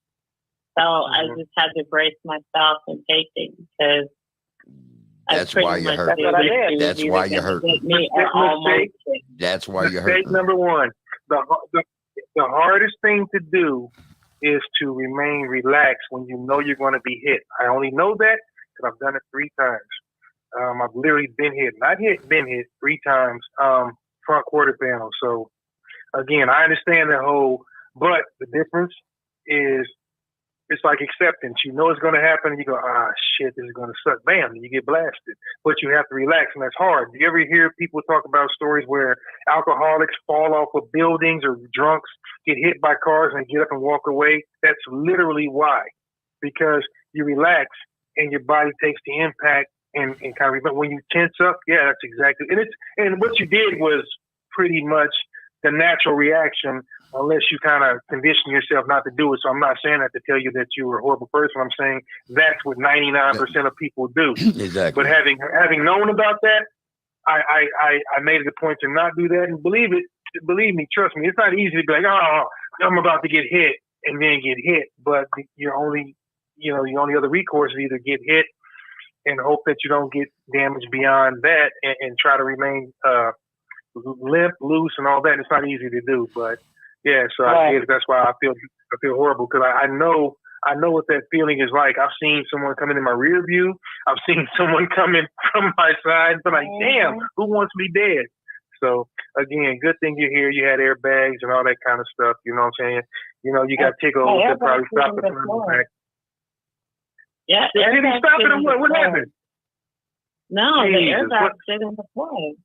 So I just had to brace myself and take it because that's why you're hurt. That's why you're hurt. That's why you're hurt. Mistake number one: the hardest thing to do is to remain relaxed when you know you're going to be hit. I only know that because I've done it 3 times. I've literally been hit, been hit 3 times. Front quarter panel. So again, I understand the whole But the difference is it's like acceptance. You know it's going to happen. And you go, shit, this is going to suck. Bam, and you get blasted. But you have to relax, and that's hard. Do you ever hear people talk about stories where alcoholics fall off of buildings or drunks get hit by cars and get up and walk away? That's literally why. Because you relax and your body takes the impact and kind of, but when you tense up, yeah, that's exactly. And what you did was pretty much the natural reaction, unless you kind of condition yourself not to do it. So I'm not saying that to tell you that you were a horrible person. I'm saying that's what 99% of people do. Exactly. But having known about that, I made it a point to not do that. And believe me, trust me, it's not easy to be like, oh, I'm about to get hit and then get hit. But your only other recourse is either get hit and hope that you don't get damaged beyond that and try to remain limp, loose, and all that. It's not easy to do, but yeah. So I guess that's why I feel horrible, because I know what that feeling is like. I've seen someone coming in my rear view. I've seen someone coming from my side. But like, damn, who wants me dead? So again, good thing you're here. You had airbags and all that kind of stuff. You know what I'm saying? You know, you got tickles that probably stopped the back. Yeah, did he stop it or what? What happened? No, the airbags didn't deploy.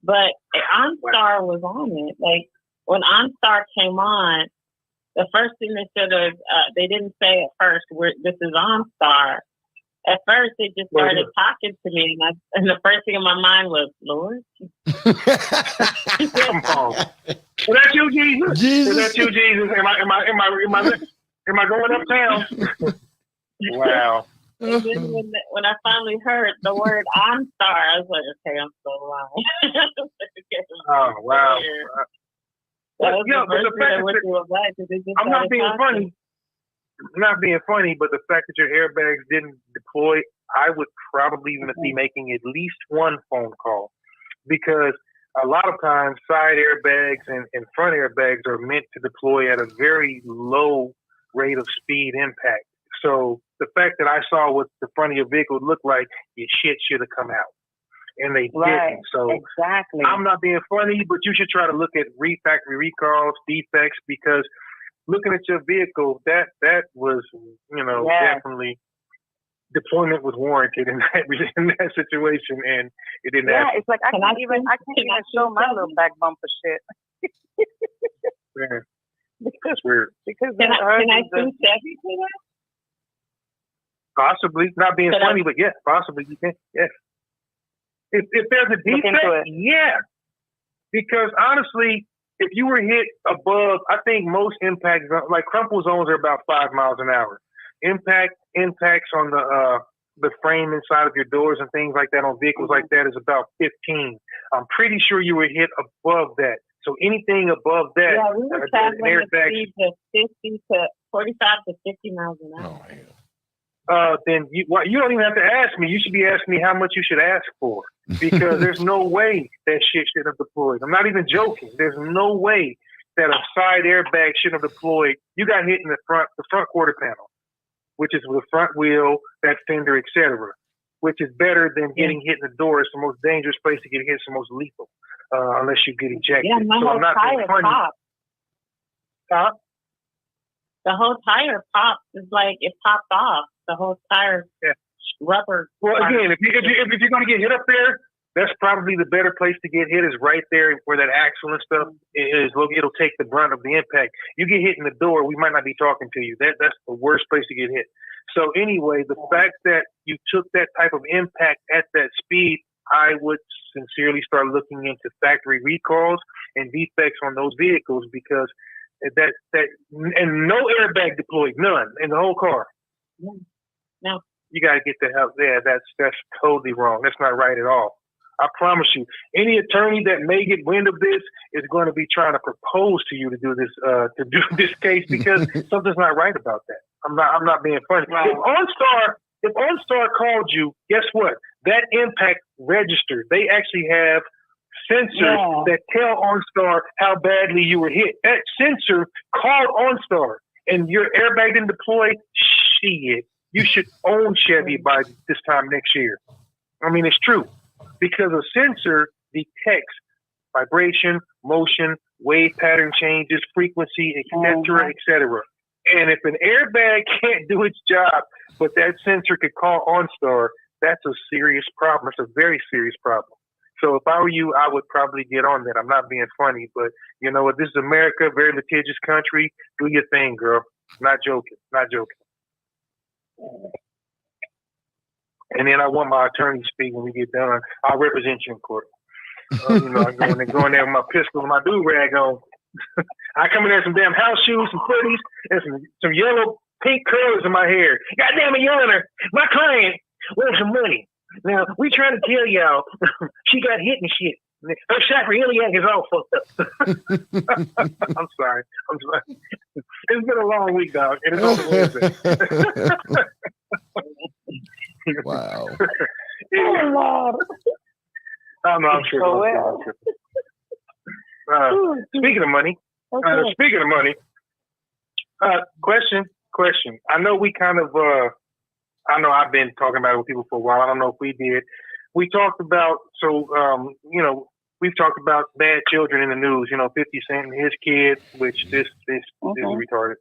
But OnStar was on it. Like when OnStar came on, the first thing they should have, they didn't say at first, this is OnStar. At first, they just started talking to me, and the first thing in my mind was, Lord. Come on. Is that you, Jesus? Is that you, Jesus? Am I going uptown? Wow. And then when I finally heard the word OnStar, I was like, okay, I'm so lying. Oh, wow. That was the first thing I went through a life. I'm not being funny. I'm not being funny, but the fact that your airbags didn't deploy, I would probably even be making at least one phone call, because a lot of times side airbags and front airbags are meant to deploy at a very low rate of speed impact. So the fact that I saw what the front of your vehicle looked like, your shit should have come out. And they didn't. So exactly. I'm not being funny, but you should try to look at factory recalls, defects, because looking at your vehicle, that was, definitely deployment was warranted in that situation, and it didn't happen. Yeah, it's like I can't even show my little back bumper shit. Yeah. That's weird. Can I sue Chevy for that? Possibly, not being funny, but yes, possibly you can. Yes. If there's a defect, yeah. Because honestly, if you were hit above, I think most impacts, like crumple zones, are about 5 miles an hour. Impacts on the frame inside of your doors and things like that on vehicles like that is about 15. I'm pretty sure you were hit above that. So anything above that, yeah, we were traveling at speeds of 45 to 50 miles an hour. Oh, yeah. Then you don't even have to ask me. You should be asking me how much you should ask for, because there's no way that shit should have deployed. I'm not even joking. There's no way that a side airbag should have deployed. You got hit in the front quarter panel, which is the front wheel, that fender, etc., which is better than getting hit in the door. It's the most dangerous place to get hit. It's the most lethal, unless you get ejected. Yeah, my whole tire popped. Huh? The whole tire popped. It's like it popped off. The whole tire rubber. Well, again, if you're going to get hit up there, that's probably the better place to get hit, is right there where that axle and stuff is. It'll take the brunt of the impact. You get hit in the door, we might not be talking to you. That's the worst place to get hit. So anyway, the fact that you took that type of impact at that speed, I would sincerely start looking into factory recalls and defects on those vehicles, because that and no airbag deployed, none in the whole car. No. You got to get the help there. That's totally wrong. That's not right at all. I promise you, any attorney that may get wind of this is going to be trying to propose to you to do this case, because something's not right about that. I'm not being funny. Right. If OnStar called you, guess what? That impact registered. They actually have sensors that tell OnStar how badly you were hit. That sensor called OnStar, and your airbag didn't deploy. Shit. You should own Chevy by this time next year. I mean, it's true, because a sensor detects vibration, motion, wave pattern changes, frequency, etc., etc. And if an airbag can't do its job, but that sensor could call OnStar, that's a serious problem. It's a very serious problem. So if I were you, I would probably get on that. I'm not being funny, but you know what? This is America, very litigious country. Do your thing, girl. Not joking. Not joking. And then I want my attorney to speak when we get done. I'll represent you in court. I go in there with my pistol and my do-rag on. I come in there with some damn house shoes, some footies, and some yellow pink curls in my hair. Goddamn it, Your Honor, my client wants some money. Now, we trying to tell y'all she got hit and shit. Her sacroiliac is all fucked up. I'm sorry. It's been a long week, dog, and it's only Wednesday. Wow. Oh, Lord. I'm sure. Speaking of money, question. I know we kind of, I know I've been talking about it with people for a while. I don't know if we did. We talked about, we've talked about bad children in the news, 50 Cent and his kid, which this is retarded,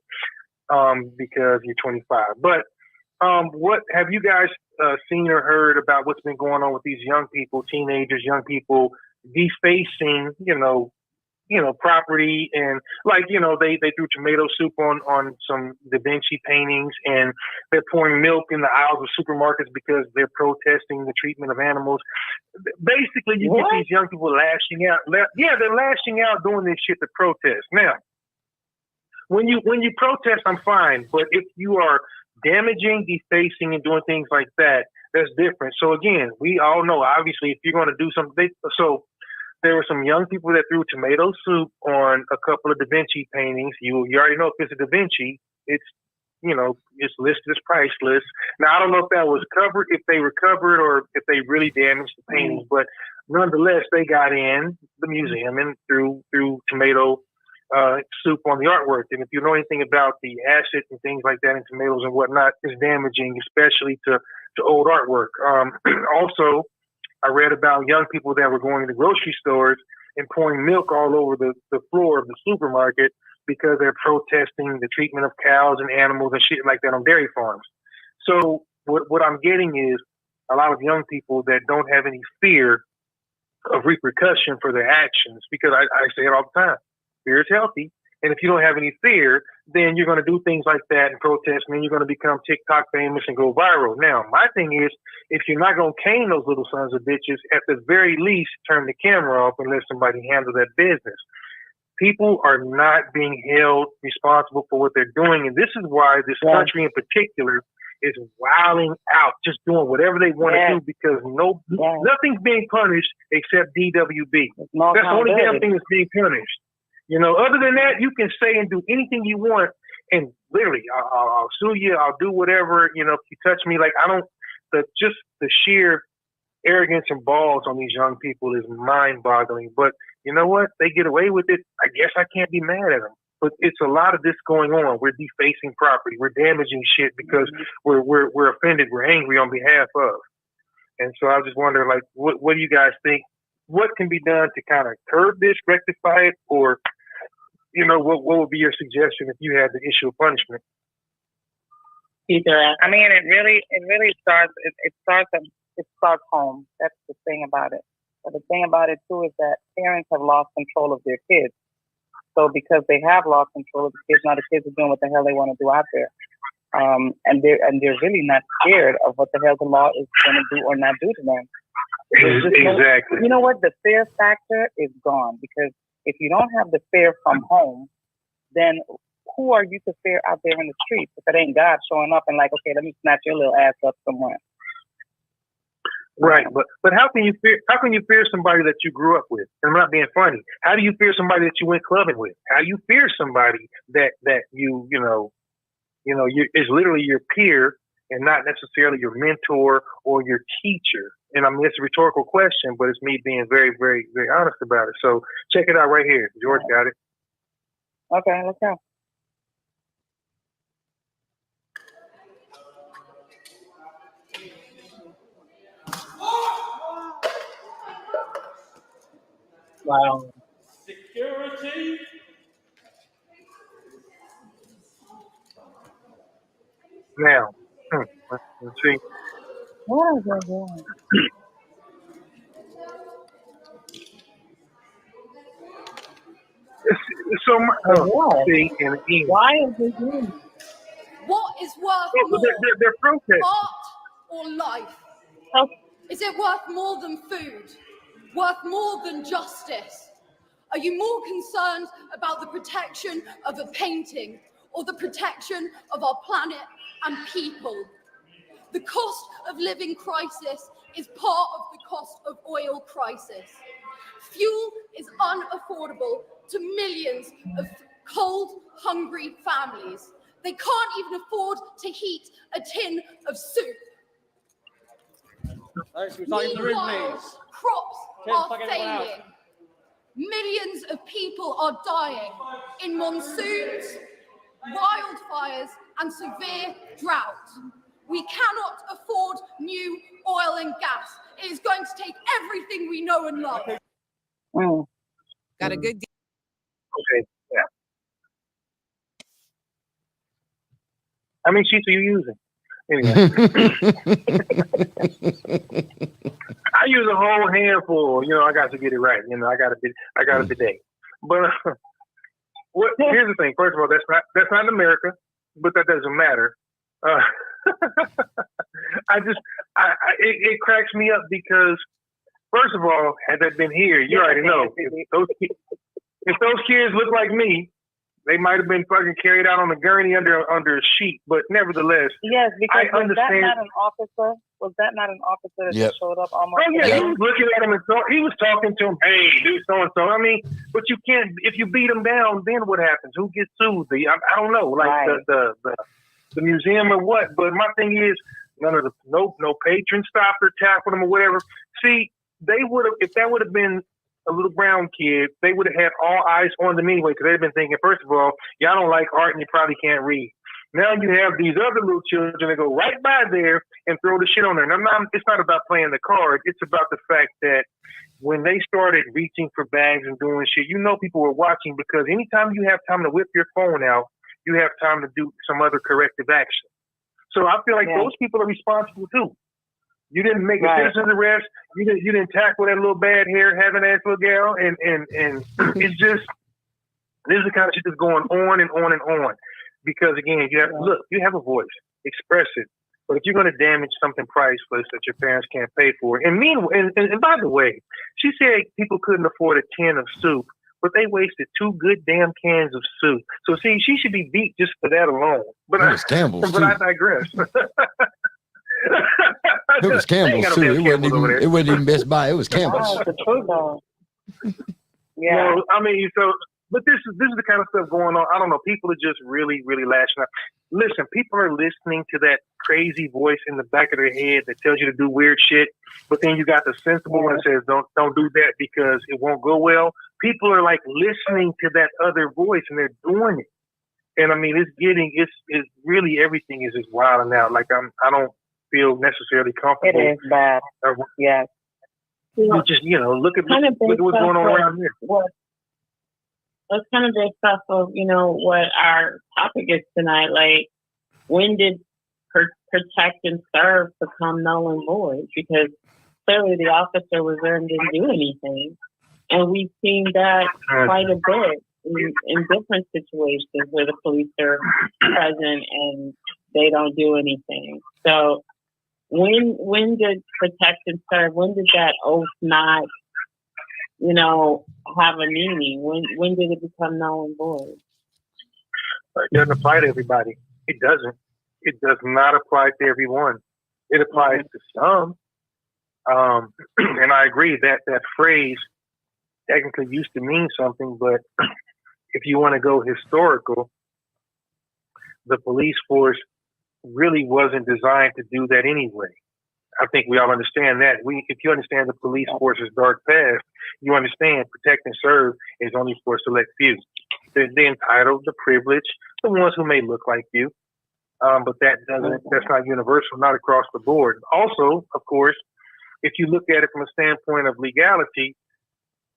because you're 25. But what have you guys seen or heard about what's been going on with these young people, teenagers, young people defacing, property, and they threw tomato soup on some Da Vinci paintings, and they're pouring milk in the aisles of supermarkets because they're protesting the treatment of animals. Basically, you get these young people lashing out. Yeah, they're lashing out doing this shit to protest. Now, when you protest, I'm fine, but if you are damaging, defacing, and doing things like that, that's different. So again, we all know, obviously, if you're going to do something, there were some young people that threw tomato soup on a couple of Da Vinci paintings. You already know if it's a Da Vinci, it's listed as priceless. Now, I don't know if that was covered, if they recovered, or if they really damaged the paintings, but nonetheless, they got in the museum and threw tomato soup on the artwork. And if you know anything about the acid and things like that in tomatoes and whatnot, it's damaging, especially to old artwork. Also, I read about young people that were going to grocery stores and pouring milk all over the floor of the supermarket because they're protesting the treatment of cows and animals and shit like that on dairy farms. So what I'm getting is a lot of young people that don't have any fear of repercussion for their actions, because I say it all the time. Fear is healthy. And if you don't have any fear, then you're going to do things like that and protest, and then you're going to become TikTok famous and go viral. Now, my thing is, if you're not going to cane those little sons of bitches, at the very least, turn the camera off and let somebody handle that business. People are not being held responsible for what they're doing. And this is why this country in particular is wilding out, just doing whatever they want to do, because nothing's being punished except DWB. That's the only damn thing that's being punished. Other than that, you can say and do anything you want, and literally, I'll sue you. I'll do whatever. If you touch me, just the sheer arrogance and balls on these young people is mind-boggling. But you know what? They get away with it. I guess I can't be mad at them. But it's a lot of this going on. We're defacing property. We're damaging shit because we're offended. We're angry on behalf of. And so I just wonder, what do you guys think? What can be done to kind of curb this, rectify it, or what would be your suggestion if you had the issue of punishment? I mean, it really starts. It starts home. That's the thing about it. But the thing about it too is that parents have lost control of their kids. So because they have lost control of the kids, now the kids are doing what the hell they want to do out there, and they're really not scared of what the hell the law is going to do or not do to them. Exactly. You know what? The fear factor is gone, because if you don't have the fear from home, then who are you to fear out there in the streets if it ain't God showing up and okay, let me snatch your little ass up somewhere? Right, but how can you fear somebody that you grew up with? And I'm not being funny. How do you fear somebody that you went clubbing with? How do you fear somebody that you is literally your peer and not necessarily your mentor or your teacher? And I mean, it's a rhetorical question, but it's me being very, very, very honest about it. So check it out right here. George got it. Okay, let's go. Wow. Security. Now, let's see. What is it doing? So, What? see, and again, Why is they doing that? What is worth well, more, they're protesting. art or life? How- Is it worth more than food? Worth more than justice? Are you more concerned about the protection of a painting or the protection of our planet and people? The cost of living crisis is part of the cost of oil crisis. Fuel is unaffordable to millions of cold, hungry families. They can't even afford to heat a tin of soup. Meanwhile, crops are failing. Millions of people are dying in monsoons, wildfires, and severe drought. We cannot afford new oil and gas. It is going to take everything we know and love. Got a good deal. Okay, yeah. How many sheets are you using? Anyway, I use a whole handful. You know, I got to get it right. You know, I got a bidet. But here's the thing. First of all, that's not America, but that doesn't matter. It cracks me up because, first of all, had that been here, you already know if those kids look like me, they might have been fucking carried out on a gurney under a sheet. But nevertheless, Yes, because I understand. Was that not an officer that showed up almost? Oh yeah, he was looking at him and he was talking to him. Hey, do so and so. I mean, but you can't. If you beat him down, then what happens? Who gets sued? I don't know, like Right. the museum or what. But my thing is, none of the no patron stopped or tackled him or whatever. See, they would have, if that would have been a little brown kid, they would have had all eyes on them anyway, because they've been thinking, first of all, y'all don't like art and you probably can't read. Now you have these other little children that go right by there and throw the shit on there. And it's not about playing the card. It's about the fact that when they started reaching for bags and doing shit, you know people were watching, because anytime you have time to whip your phone out, you have time to do some other corrective action. So I feel like those people are responsible too. You didn't make a citizen's arrest. You didn't tackle that little bad hair having ass little gal, and it's just, this is the kind of shit that's going on and on and on. Because again, you have a voice, express it. But if you're going to damage something priceless that your parents can't pay for, and by the way, she said people couldn't afford a tin of soup, but they wasted 2 good damn cans of soup. So see, she should be beat just for that alone. But It was Campbell's but too. I digress. It was Campbell's too. It wasn't even Best Buy. It was Campbell's. Yeah. Well, I mean, but this is the kind of stuff going on. I don't know. People are just really, really lashing out. Listen, people are listening to that crazy voice in the back of their head that tells you to do weird shit, but then you got the sensible one that says don't do that because it won't go well. People are like listening to that other voice and they're doing it. And I mean, it's really everything is just wilding out. Like I don't feel necessarily comfortable. It is bad. Yes. You just look at what's going on around here. It's kind of based off of, what our topic is tonight. Like, when did protect and serve become null and void? Because clearly the officer was there and didn't do anything. And we've seen that quite a bit in different situations where the police are present and they don't do anything. So when did protect and serve, when did that oath not have a meaning? When did it become null and void? It doesn't apply to everybody. It doesn't. It does not apply to everyone. It applies to some. And I agree that phrase technically used to mean something, but if you want to go historical, the police force really wasn't designed to do that anyway. I think we all understand that. If you understand the police force's dark past, you understand protect and serve is only for a select few. They're entitled, the privileged, the ones who may look like you. But that's not universal, not across the board. Also, of course, if you look at it from a standpoint of legality,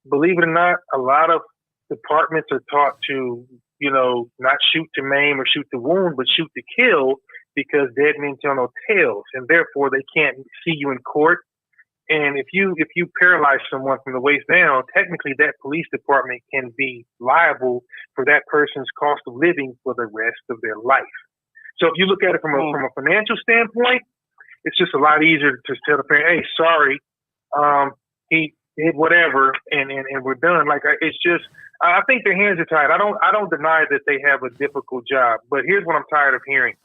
believe it or not, a lot of departments are taught to, not shoot to maim or shoot to wound, but shoot to kill, because dead men tell no tales, and therefore they can't see you in court. And if you paralyze someone from the waist down, technically that police department can be liable for that person's cost of living for the rest of their life. So if you look at it from a financial standpoint, it's just a lot easier to tell the parent, "Hey, sorry, he did whatever, and we're done." Like, it's just, I think their hands are tied. I don't deny that they have a difficult job, but here's what I'm tired of hearing.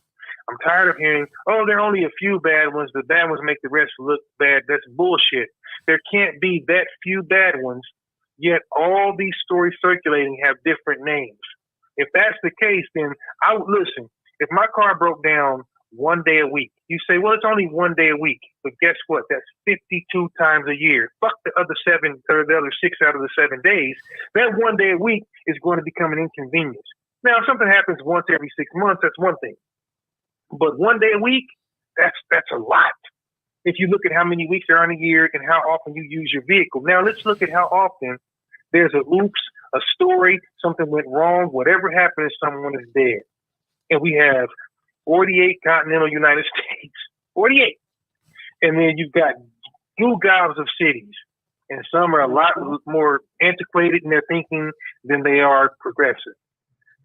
I'm tired of hearing, "Oh, there are only a few bad ones. The bad ones make the rest look bad." That's bullshit. There can't be that few bad ones, yet all these stories circulating have different names. If that's the case, then I would listen. If my car broke down one day a week, you say, "Well, it's only one day a week." But guess what? That's 52 times a year. Fuck the other 7 or the other 6 out of the 7 days. That one day a week is going to become an inconvenience. Now, if something happens once every 6 months, that's one thing. But one day a week, that's a lot. If you look at how many weeks there are in a year and how often you use your vehicle. Now, let's look at how often there's a oops, a story, something went wrong, whatever happened, someone is dead. And we have 48 continental United States, 48. And then you've got blue gobs of cities. And some are a lot more antiquated in their thinking than they are progressive.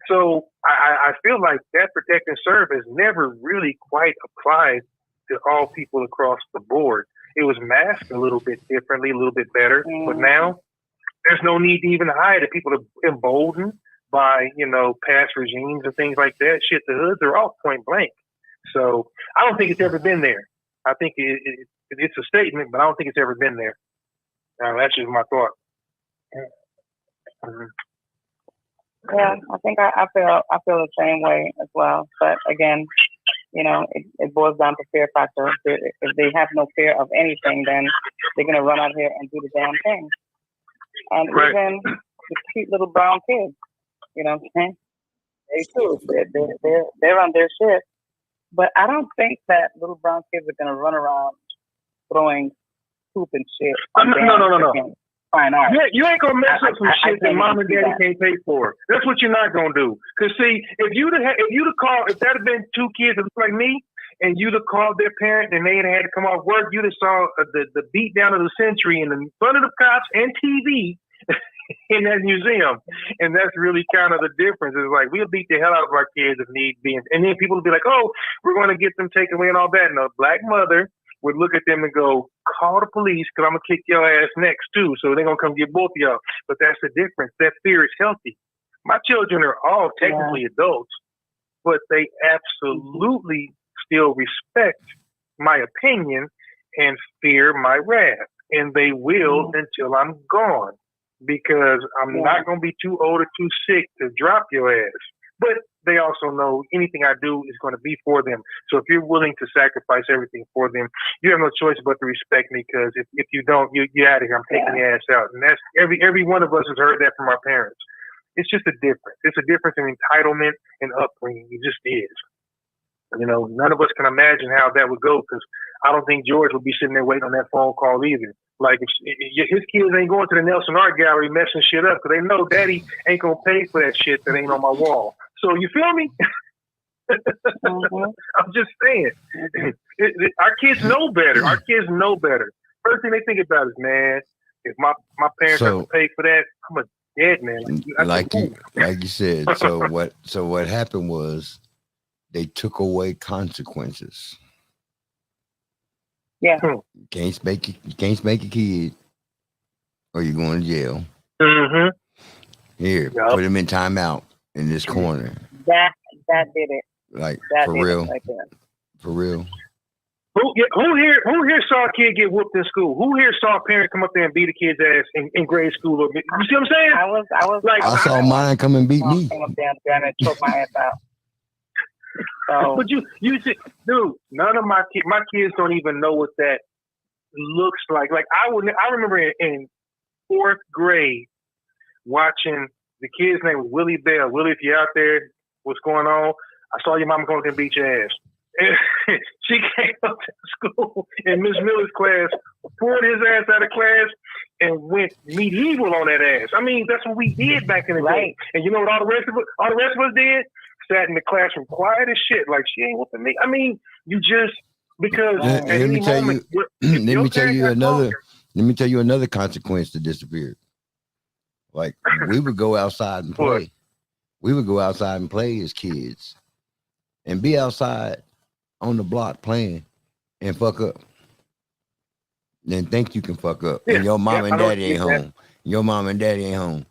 So I feel like that protect and serve has never really quite applied to all people across the board. It was masked a little bit differently, a little bit better. But now there's no need to even hide it. People are emboldened by, past regimes and things like that. Shit, the hoods are all point blank. So I don't think it's ever been there. I think it's a statement, but I don't think it's ever been there. That's just my thought. Yeah, I think I feel the same way as well. But again, it boils down to fear factor. If they have no fear of anything, then they're gonna run out here and do the damn thing. And even the cute little brown kids, you know what I'm saying? They too, they're on their shit. But I don't think that little brown kids are gonna run around throwing poop and shit. No. Fine art. Yeah, you ain't gonna mess up some shit that mom and daddy can't pay for. That's what you're not gonna do. Cause see, if that had been 2 kids that look like me, and you'd have called their parent and they had to come off work, you'd have saw the beat down of the century in front of the cops and TV in that museum. And that's really kind of the difference. It's like, we'll beat the hell out of our kids if need be, and then people will be like, "Oh, we're gonna get them taken away and all that." And a black mother would look at them and go, "Call the police, because I'm going to kick your ass next too." So they're going to come get both of y'all. But that's the difference. That fear is healthy. My children are all technically adults, but they absolutely still respect my opinion and fear my wrath. And they will until I'm gone, because I'm not going to be too old or too sick to drop your ass. But they also know anything I do is going to be for them. So if you're willing to sacrifice everything for them, you have no choice but to respect me, because if you don't, you're out of here. I'm taking your ass out. And that's every one of us has heard that from our parents. It's just a difference. It's a difference in entitlement and upbringing. It just is. None of us can imagine how that would go, because I don't think George would be sitting there waiting on that phone call either. Like, if his kids ain't going to the Nelson Art Gallery messing shit up, because they know daddy ain't going to pay for that shit that ain't on my wall. So you feel me? I'm just saying. Our kids know better. Our kids know better. First thing they think about is, man, if my parents have to pay for that, I'm a dead man. Like you said. So what happened was they took away consequences. Yeah. You can't spank a kid, or you're going to jail. Here, put him in timeout in this corner. That did it. Like, that for real. Right, for real. Who here saw a kid get whooped in school? Who here saw a parent come up there and beat a kid's ass in grade school? You see what I'm saying? I saw mine come and beat me. Came up there and choked my ass out. So, but you see, dude, none of my kids don't even know what that looks like. Like, I remember in 4th grade watching, the kid's name was Willie Bell. Willie, if you're out there, what's going on? I saw your mama going to beat your ass. And she came up to school in Miss Miller's class, pulled his ass out of class, and went medieval on that ass. I mean, that's what we did back in the day. And you know what all the rest of us did? Sat in the classroom quiet as shit, like she ain't whooping me. I mean, you just because let me tell you another consequence that disappeared. Like we would go outside and play. We would go outside and play as kids, and be outside on the block playing and fuck up. Then think you can fuck up, and your mom and daddy ain't home. Your mom and daddy ain't home.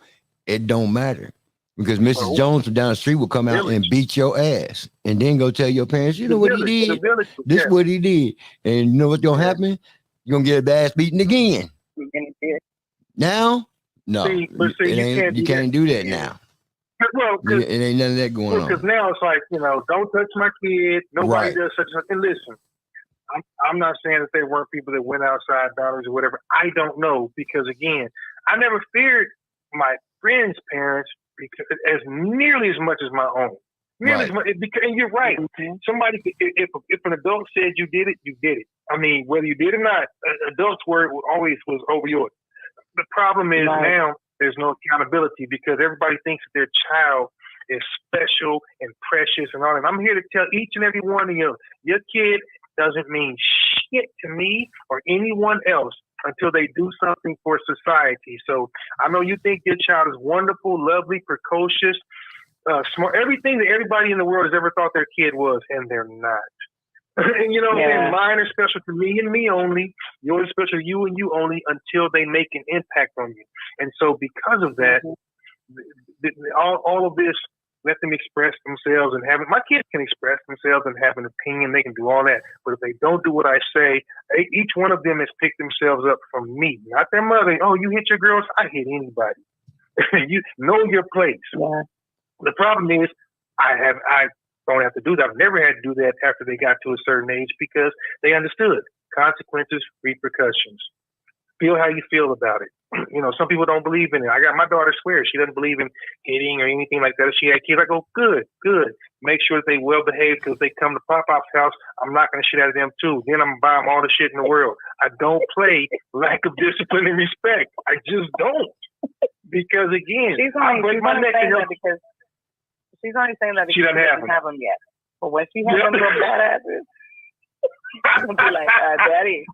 It don't matter. Because Mrs. Jones from down the street will come out and beat your ass and then go tell your parents, you know what he did? This is what he did. And you know what's going to happen? You're going to get his ass beaten again. Now? No. You can't do that now. Well, it ain't none of that going on. Because now it's like, don't touch my kid. Nobody does such and such. And listen, I'm not saying that there weren't people that went outside boundaries or whatever. I don't know. Because, again, I never feared my friends' parents because as nearly as much as my own. As much, and you're right. Somebody, if an adult said you did it, you did it. I mean, whether you did or not, adults' word always was over yours. The problem is now there's no accountability because everybody thinks that their child is special and precious and all that. I'm here to tell each and every one of you, your kid doesn't mean shit to me or anyone else until they do something for society. So I know you think your child is wonderful, lovely, precocious, smart, everything that everybody in the world has ever thought their kid was, and they're not. And mine are special to me and me only. Yours is special to you and you only until they make an impact on you. And so because of that, all of this, let them express themselves and my kids can express themselves and have an opinion. They can do all that. But if they don't do what I say, each one of them has picked themselves up from me, not their mother. Oh, you hit your girls? I hit anybody. You know your place. Yeah. The problem is I don't have to do that. I've never had to do that after they got to a certain age because they understood consequences, repercussions. Feel how you feel about it. Some people don't believe in it. I got my daughter swears she doesn't believe in hitting or anything like that. If she had kids, I go, good. Make sure that they well behaved because they come to Pop-Pop's house. I'm knocking the shit out of them too. Then I'm going to buy them all the shit in the world. I don't play lack of discipline and respect. I just don't. Because again, she's only saying that because she doesn't have them yet. But when she has them little badasses, she's going to be like, Daddy,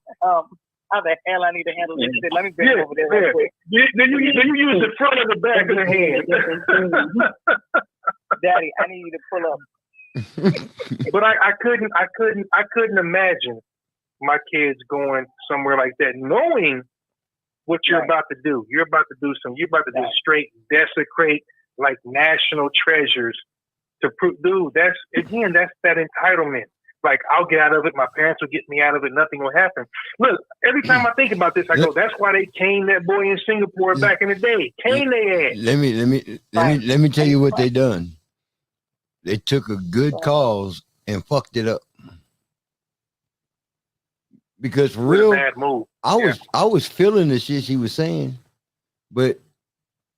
how the hell I need to handle this shit? Let me bring it over there real quick. Then you use the front of the back of the hand. Daddy, I need you to pull up. But I couldn't imagine my kids going somewhere like that, knowing what you're about to do. You're about to do you're about to just straight desecrate like national treasures to prove, dude, that's that entitlement. Like, I'll get out of it. My parents will get me out of it. Nothing will happen. Look, every time I think about this, I go, that's why they caned that boy in Singapore back in the day. Cane their ass. Let me tell you what they done. They took a good cause and fucked it up. Because for real, bad move. I was feeling the shit she was saying, but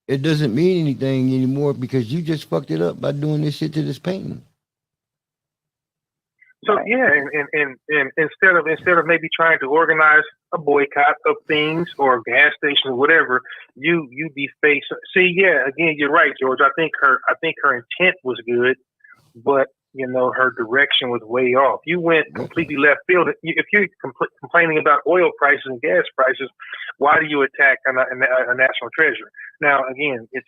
it doesn't mean anything anymore because you just fucked it up by doing this shit to this painting. So and instead of maybe trying to organize a boycott of things or gas stations or whatever, you deface. See, again, you're right, George. I think her intent was good, but her direction was way off. You went completely left field. If you're complaining about oil prices and gas prices, why do you attack a national treasure? Now, again, it's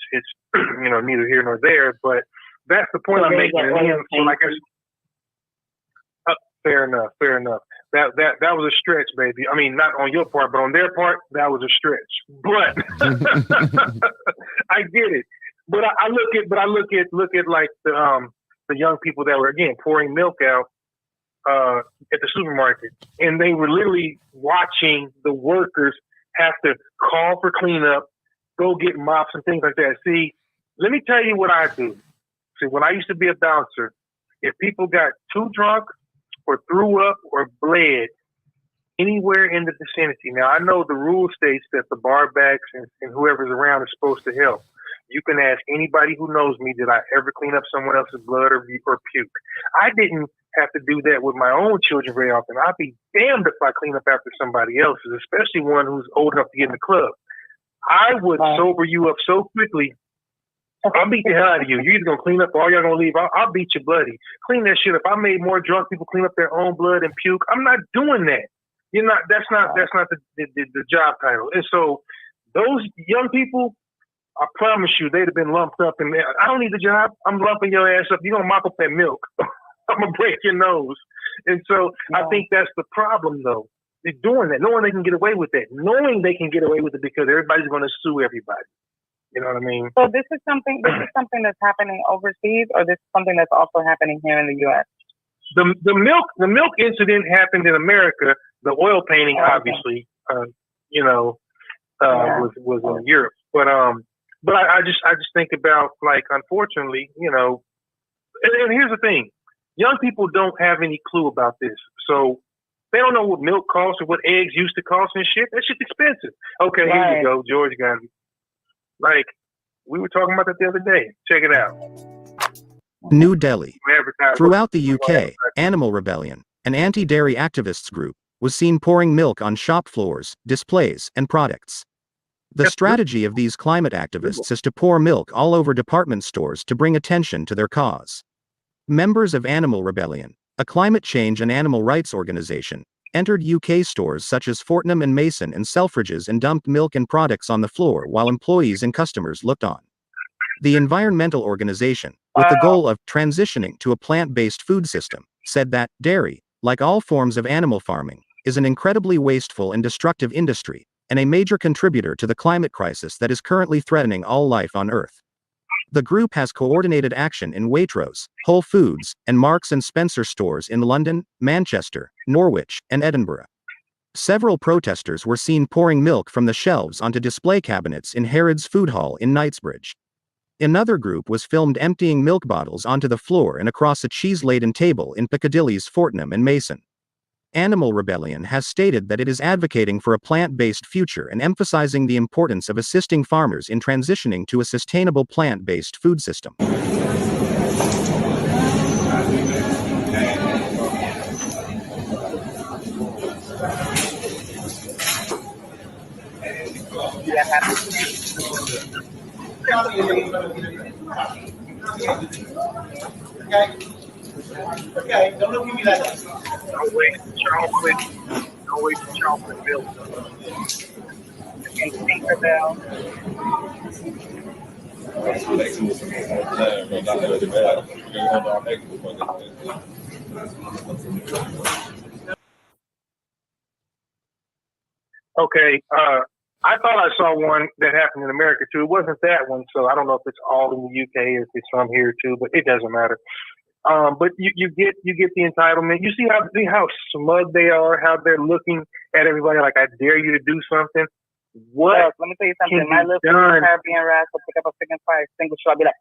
neither here nor there, but that's the point I'm making. So like fair enough. That was a stretch, baby. I mean, not on your part, but on their part, that was a stretch. But I get it. But I look at like the young people that were again pouring milk out at the supermarket, and they were literally watching the workers have to call for cleanup, go get mops and things like that. See, let me tell you what I do. See, when I used to be a bouncer, if people got too drunk or threw up or bled anywhere in the vicinity. Now, I know the rule states that the bar backs and whoever's around is supposed to help. You can ask anybody who knows me, did I ever clean up someone else's blood or puke? I didn't have to do that with my own children very often. I'd be damned if I clean up after somebody else's, especially one who's old enough to get in the club. I would sober you up so quickly. I'll beat the hell out of you. You're either gonna clean up or y'all gonna leave. I'll beat you bloody. Clean that shit up. I made more drunk people clean up their own blood and puke. I'm not doing that. You're not. That's not the job title. And so those young people, I promise you, they'd have been lumped up. And I don't need the job. I'm lumping your ass up. You're gonna mop up that milk. I'm gonna break your nose. And so I think that's the problem, though. They're doing that, knowing they can get away with that, knowing they can get away with it because everybody's gonna sue everybody. You know what I mean? So this is something that's happening overseas, or this is something that's also happening here in the U.S. The milk incident happened in America. The oil painting, obviously, was in Europe. But I just think about, like, unfortunately, and here's the thing: young people don't have any clue about this, so they don't know what milk costs or what eggs used to cost and shit. That shit's expensive. Okay, Here you go, George got it. Like, we were talking about that the other day. Check it out. New Delhi. Throughout the UK, Animal Rebellion, an anti-dairy activists group, was seen pouring milk on shop floors, displays, and products. The strategy of these climate activists is to pour milk all over department stores to bring attention to their cause. Members of Animal Rebellion, a climate change and animal rights organization, entered UK stores such as Fortnum and Mason and Selfridges and dumped milk and products on the floor while employees and customers looked on. The environmental organization, with the goal of transitioning to a plant-based food system, said that dairy, like all forms of animal farming, is an incredibly wasteful and destructive industry, and a major contributor to the climate crisis that is currently threatening all life on Earth. The group has coordinated action in Waitrose, Whole Foods, and Marks and Spencer stores in London, Manchester, Norwich, and Edinburgh. Several protesters were seen pouring milk from the shelves onto display cabinets in Harrods Food Hall in Knightsbridge. Another group was filmed emptying milk bottles onto the floor and across a cheese-laden table in Piccadilly's Fortnum and Mason. Animal Rebellion has stated that it is advocating for a plant-based future and emphasizing the importance of assisting farmers in transitioning to a sustainable plant-based food system. Okay, don't look at me like that. Don't waste chocolate milk. And Tinkerbell. Okay, I thought I saw one that happened in America too. It wasn't that one, so I don't know if it's all in the UK or if it's from here too, but it doesn't matter. But you get the entitlement. You see how smug they are, how they're looking at everybody like, I dare you to do something. What? Look, let me tell you something. My little Caribbean rat will pick up a freaking fire extinguisher. I'll be like,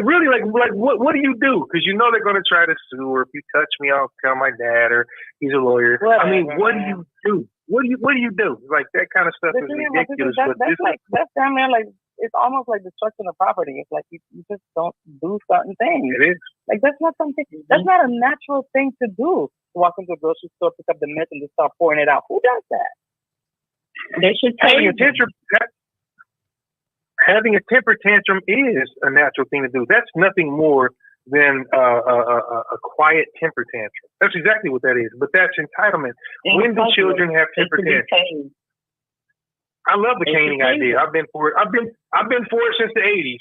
really, like what do you do? Because you know they're going to try to sue, or if you touch me, I'll tell my dad, or he's a lawyer. Whatever, I mean, what do you do? What do you do? Like, that kind of stuff is ridiculous. That's damn near like, it's almost like destruction of property. It's like you just don't do certain things. It is. Like, that's not a natural thing to do. To walk into a grocery store, pick up the milk, and just start pouring it out. Who does that? They should Having a temper tantrum is a natural thing to do. That's nothing more than a quiet temper tantrum. That's exactly what that is. But that's entitlement. When do children have temper tantrums? I love the caning idea. I've been for it. I've been for it since the 80s.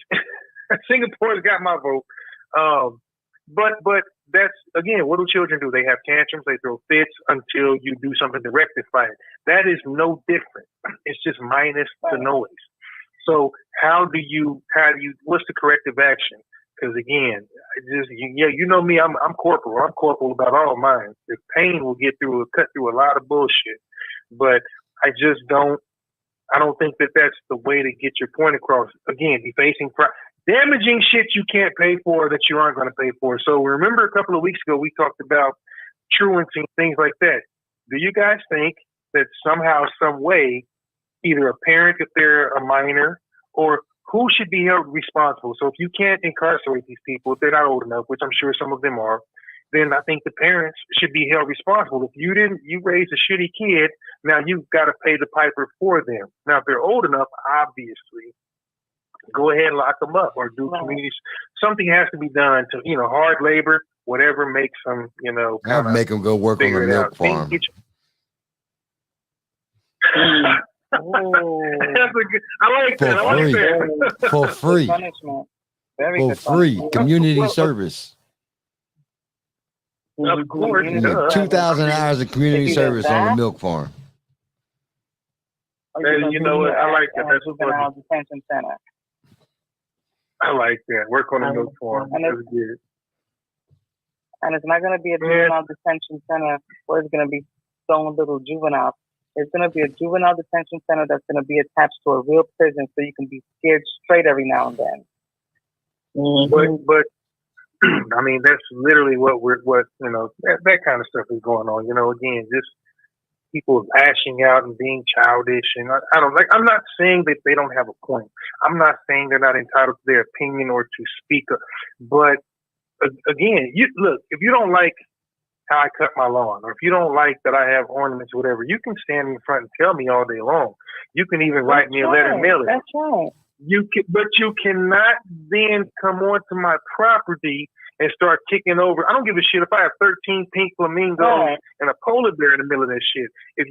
Singapore's got my vote. But that's, again, what do children do? They have tantrums. They throw fits until you do something to rectify it. That is no different. It's just minus the noise. So what's the corrective action? Because again, you know me, I'm corporal. I'm corporal about all mine. The pain will cut through a lot of bullshit. But I don't think that that's the way to get your point across. Again, damaging shit you can't pay for that you aren't going to pay for. So remember a couple of weeks ago, we talked about truancy, things like that. Do you guys think that somehow, some way, either a parent, if they're a minor, or who should be held responsible? So if you can't incarcerate these people, if they're not old enough, which I'm sure some of them are, then I think the parents should be held responsible. If you raised a shitty kid, now you've got to pay the piper for them. Now, if they're old enough, obviously, go ahead and lock them up or do communities. Something has to be done to, hard labor, whatever makes them, I'll make them go work on a milk farm. I like that. For free. For free. Community service. Of course. 2,000 hours of community service on the milk farm. You know what? I like that. That's juvenile detention center. I like that. Work on the milk farm. That's good. And it's not going to be a juvenile detention center where it's going to be stolen little juveniles. It's going to be a juvenile detention center that's going to be attached to a real prison, so you can be scared straight every now and then. Mm-hmm. But I mean, that's literally that kind of stuff is going on. Again, just people lashing out and being childish, and I'm not saying that they don't have a point. I'm not saying they're not entitled to their opinion or to speak up. But again, if you don't like how I cut my lawn, or if you don't like that I have ornaments, or whatever, you can stand in front and tell me all day long. You can even write me a letter and mail it. That's right. But you cannot then come onto my property and start kicking over. I don't give a shit if I have 13 pink flamingos and a polar bear in the middle of that shit. If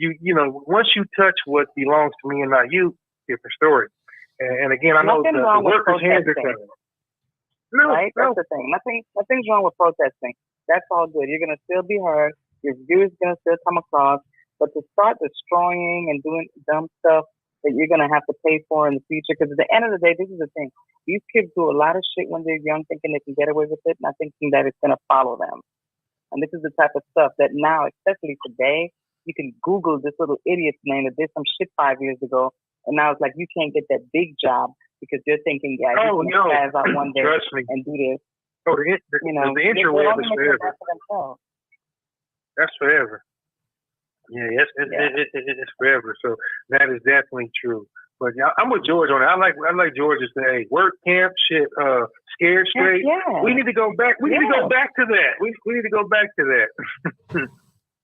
once you touch what belongs to me and not you, different story. And again, I know the workers' hands are coming. No, right? That's the thing. Nothing's wrong with protesting. That's all good. You're going to still be heard. Your views are going to still come across. But to start destroying and doing dumb stuff that you're going to have to pay for in the future, because at the end of the day, this is the thing. These kids do a lot of shit when they're young, thinking they can get away with it, not thinking that it's going to follow them. And this is the type of stuff that now, especially today, you can Google this little idiot's name that did some shit 5 years ago, and now it's like you can't get that big job because you're thinking, you can pass out one day and do this. Oh, the interweb is forever. That's forever. Yeah, it's forever. So that is definitely true. But I'm with George on it. I like George's say, work camp shit, scared straight. Yeah. We need to go back. We need to go back to that. We need to go back to that.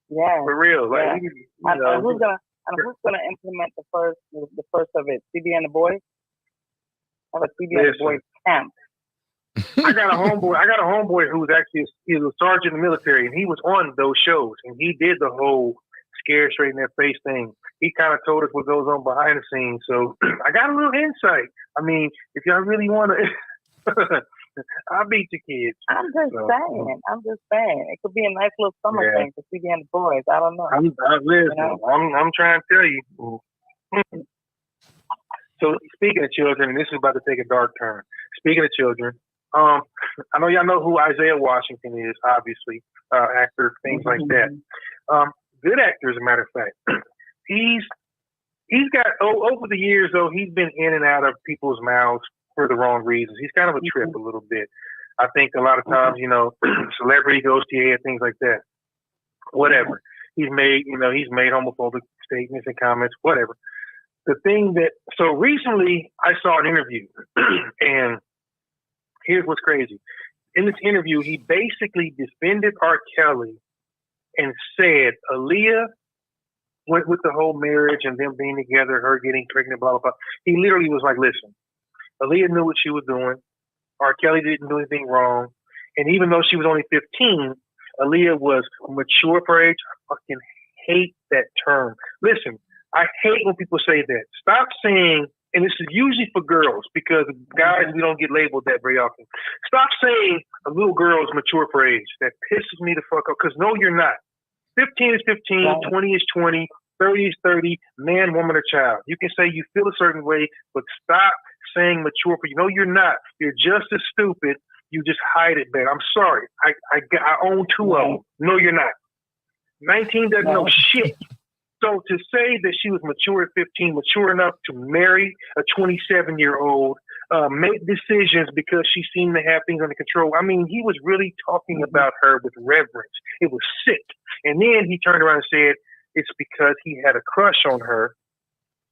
Yeah, for real. Like, who's gonna implement the first of it? CB and the Boyz. Have a CB and the Boyz camp. I got a homeboy who was actually a sergeant in the military, and he was on those shows, and he did the whole scare straight in their face thing. He kind of told us what goes on behind the scenes, so I got a little insight. I mean, if y'all really want to, I'll beat the kids. I'm just saying. It could be a nice little summer thing for CB and the Boyz. I don't know. I'm trying to tell you. So speaking of children, and this is about to take a dark turn. Speaking of children, I know y'all know who Isaiah Washington is, obviously, actor, things like that. Good actor, as a matter of fact. He's got over the years though, he's been in and out of people's mouths for the wrong reasons. He's kind of a trip a little bit. I think a lot of times, celebrity goes to your head, things like that. Whatever. He's made homophobic statements and comments, whatever. So recently I saw an interview and here's what's crazy. In this interview, he basically defended R. Kelly and said Aaliyah went with the whole marriage and them being together, her getting pregnant, blah, blah, blah. He literally was like, listen, Aaliyah knew what she was doing. R. Kelly didn't do anything wrong. And even though she was only 15, Aaliyah was mature for her age. I fucking hate that term. Listen, I hate when people say that. Stop saying, and this is usually for girls because guys, we don't get labeled that very often. Stop saying a little girl is mature for age. That pisses me the fuck off because no, you're not. 15 is 15, 20 is 20, 30 is 30, man, woman, or child. You can say you feel a certain way, but stop saying mature for you. No, you're not. You're just as stupid. You just hide it better. I'm sorry. I own two of them. No, you're not. 19 doesn't know shit. So to say that she was mature at 15, mature enough to marry a 27-year-old, make decisions because she seemed to have things under control. I mean, he was really talking about her with reverence. It was sick. And then he turned around and said it's because he had a crush on her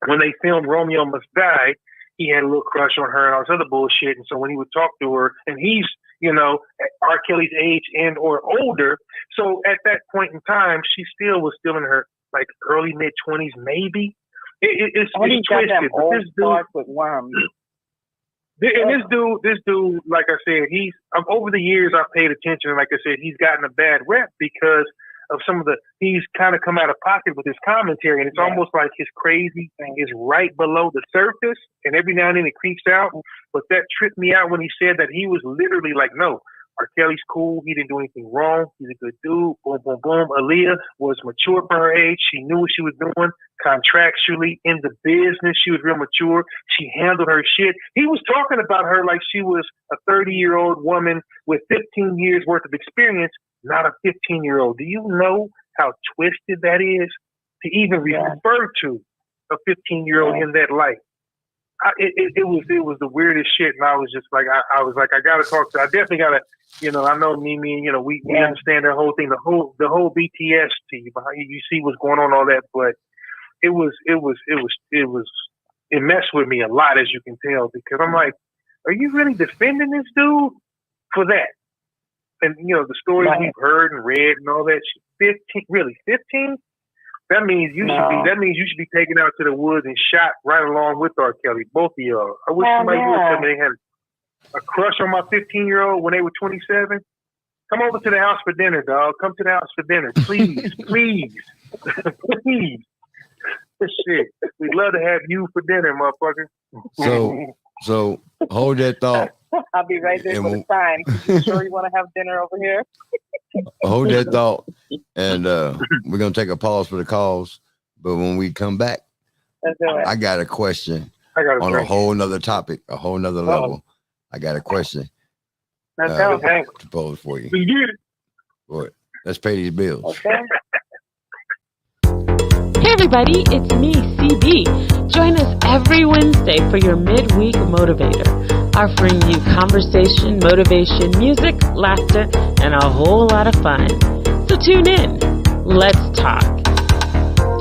when they filmed Romeo Must Die. he had a little crush on her and all this other bullshit. And so when he would talk to her, and he's, R. Kelly's age and or older. So at that point in time, she was still in her like early mid-20s, maybe. It's twisted. But this dude with worms. And this dude, like I said, over the years I've paid attention, and like I said, he's gotten a bad rep because of he's kind of come out of pocket with his commentary, and it's almost like his crazy thing is right below the surface, and every now and then it creeps out. But that tripped me out when he said that he was literally like, no, R. Kelly's cool. He didn't do anything wrong. He's a good dude. Boom, boom, boom. Aaliyah was mature for her age. She knew what she was doing contractually in the business. She was real mature. She handled her shit. He was talking about her like she was a 30-year-old woman with 15 years worth of experience, not a 15-year-old. Do you know how twisted that is to even refer to a 15-year-old in that light? It was the weirdest shit, and I was just like, I was like, I gotta talk to. I definitely gotta, I know Mimi, we understand that whole thing, the whole BTS team. You see what's going on, all that, but it messed with me a lot, as you can tell, because I'm like, are you really defending this dude for that? And the stories we've heard and read and all that. 15? That means you should be taken out to the woods and shot right along with R. Kelly, both of y'all. I wish somebody would tell me they had a crush on my 15-year-old when they were 27. Come over to the house for dinner, dog. Come to the house for dinner, please, please, please. Shit, we'd love to have you for dinner, motherfucker. So hold that thought. I'll be right there for the time. You sure you want to have dinner over here? Hold that thought, and we're gonna take a pause for the calls. But when we come back, I got a question on a whole nother topic, a whole nother level. I got a question to pose for you. Boy, let's pay these bills. Okay. Hey everybody, it's me, CB. Join us every Wednesday for your Midweek Motivator, offering you conversation, motivation, music, laughter, and a whole lot of fun. So tune in. Let's talk.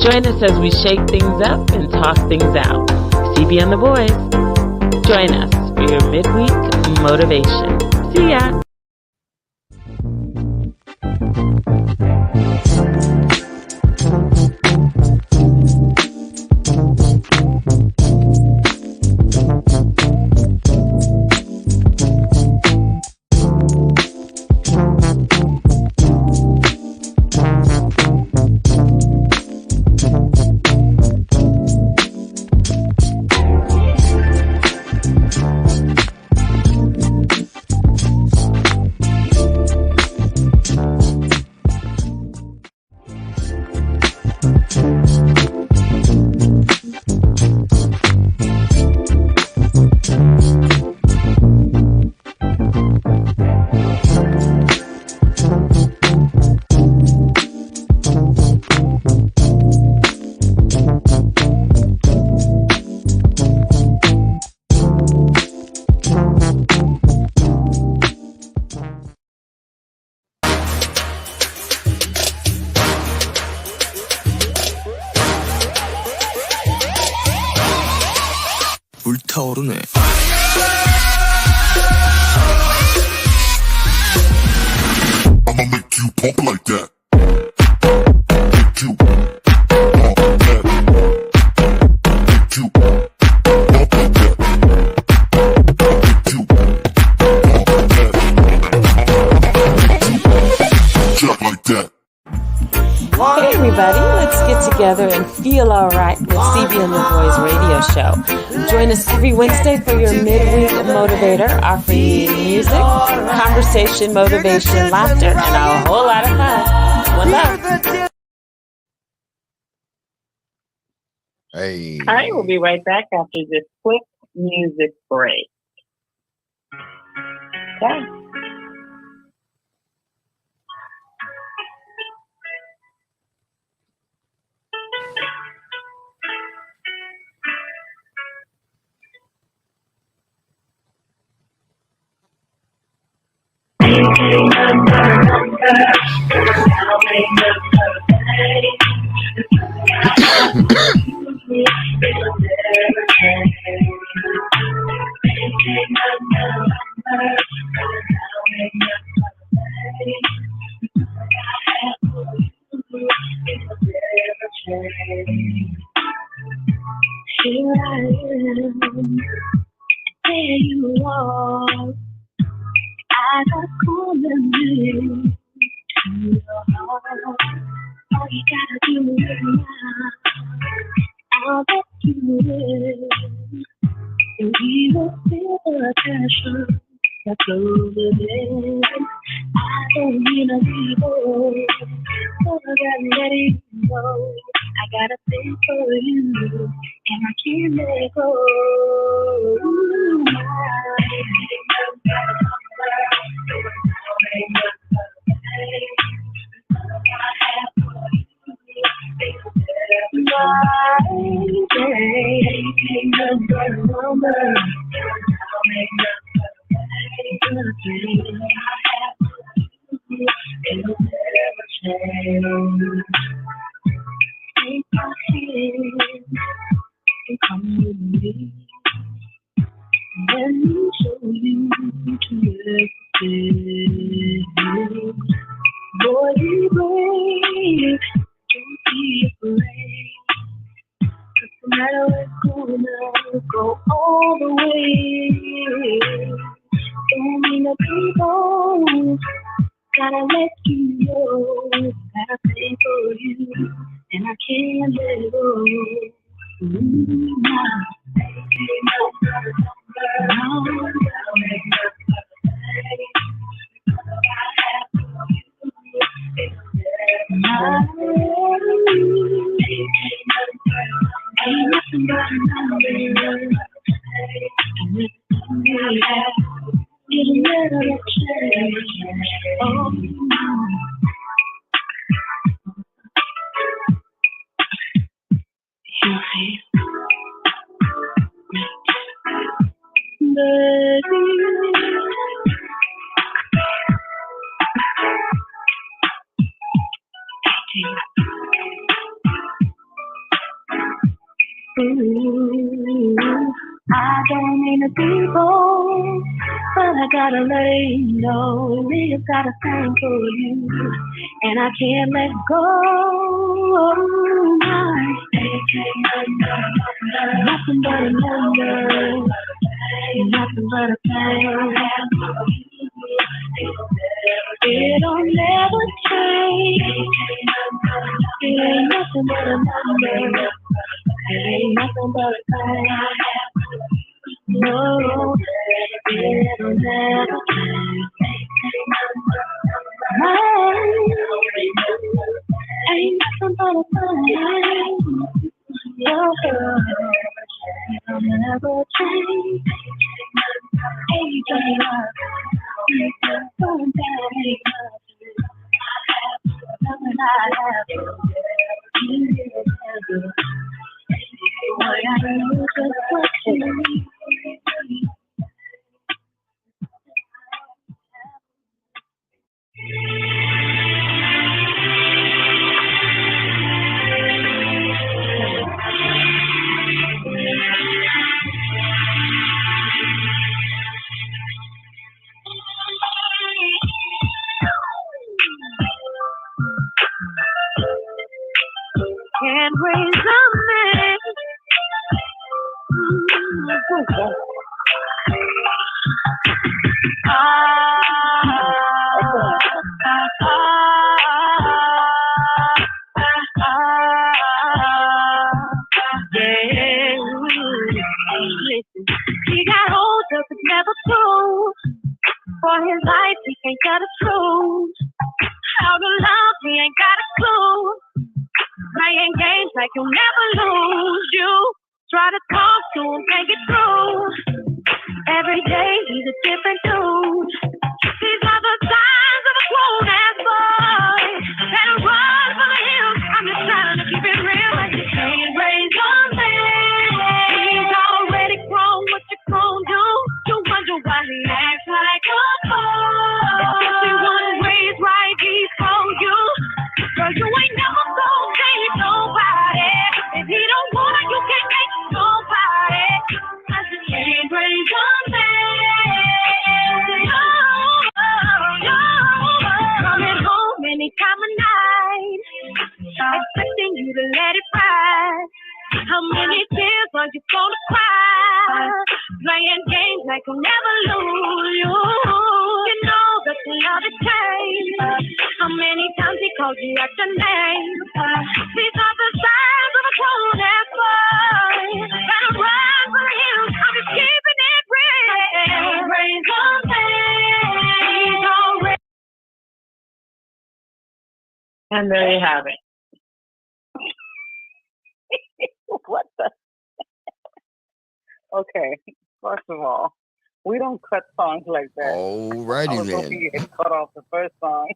Join us as we shake things up and talk things out. CB and the boys. Join us for your Midweek Motivation. See ya. 불타오르네. I'ma make you pump like that. Make you pump like that. Make you pump like that. Make you pump like that. Hey everybody, let's get together and feel alright with CB and the Boys radio show. Join us every Wednesday for your Midweek Motivator, offering you music, conversation, motivation, laughter, and a whole lot of fun. One love. Hey. All right, we'll be right back after this quick music break. Okay. Here I am, there you are. I got calling you to your heart. All you gotta do is now. I'll let you in, and we will feel the passion that's over there. I don't mean to be bold, but I gotta let you know. I got a thing for you, and I can't let it go. Come with me. Let me show you to everything. Boy, be brave. Don't be afraid. 'Cause no matter what's gonna go all the way. Don't mean to be bold. Gotta let you know. Gotta pay for you. And I can't let it go. I don't mean to be bold, but I gotta let you know, really got a thing for you, and I can't let go. Nothing but a number, nothing but a thing. It'll never change. It ain't nothing but a number. It ain't nothing but a thing. No, it'll never change. Ain't nothing but a thing. No, it'll never change. Ain't nothing but a can't raise a man. He got hold of it, never told. For his life, he ain't got a clue. How to love, he ain't got a clue. Playing games like you'll never lose. You try to talk to him, can't get through. Every day he's a different dude. These are the signs of a grown-ass boy that'll run for the hills. I'm just trying to keep it real, like you can't raise a man. He's already grown, what you gonna do? You wonder why he acts like a boy. If he wasn't raised right, he's for you. Girl, you ain't never gonna save nobody. If he don't want it, you can't make nobody. I said, like you'll never lose you. You know that you love it takes. How many times he called you at your name? These are the signs of a cold and boy. Gotta run for him. I'm just keeping it real. Raise on He's already. And there you have it. What the? Okay, first of all, we don't cut songs like that. Alrighty I was then. hoping you had cut off the first song.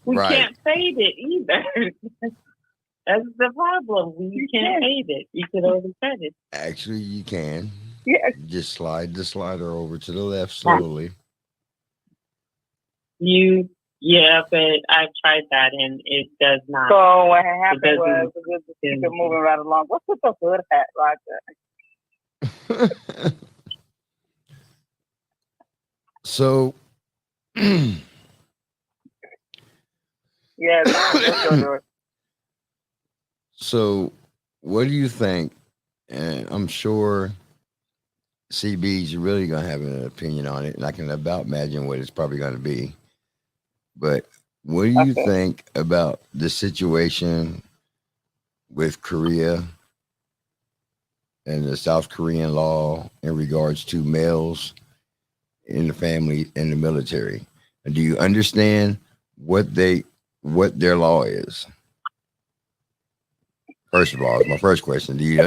We Right. can't fade it either. That's the problem. We can't fade it. You could only cut it. Actually, you can. Yeah. Just slide the slider over to the left slowly. Yeah, but I've tried that and it does not. So what happened It was, doesn't- we'll just keep it moving right along. What's with the hood hat, Roger? So, Yes. let's go. so what do you think? And I'm sure CB's really going to have an opinion on it, and I can about imagine what it's probably going to be. But what do you think about the situation with Korea and the South Korean law in regards to males in the family in the military? And do you understand what their law is? First of all, it's my first question. Do you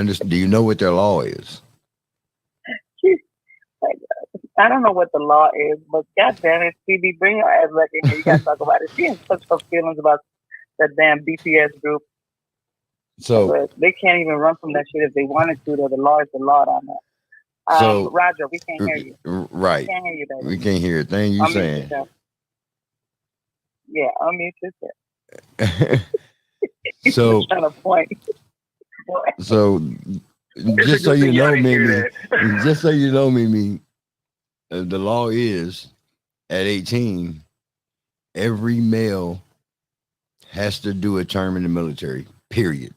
know what their law is? I don't know what the law is, but goddamn it, CB, bring your ass back in here. You gotta talk about it. She has such tough feelings about that damn BTS group. So But they can't even run from that shit if they wanted to. Though the law is the law on that. So Roger, we can't hear you. Right. We can't hear you, baby. We can't hear a thing you Unmute saying. yourself. Yeah, unmute yourself. So trying to point. So just so you know, Mimi, just so you know, Mimi, the law is at 18, every male has to do a term in the military, period.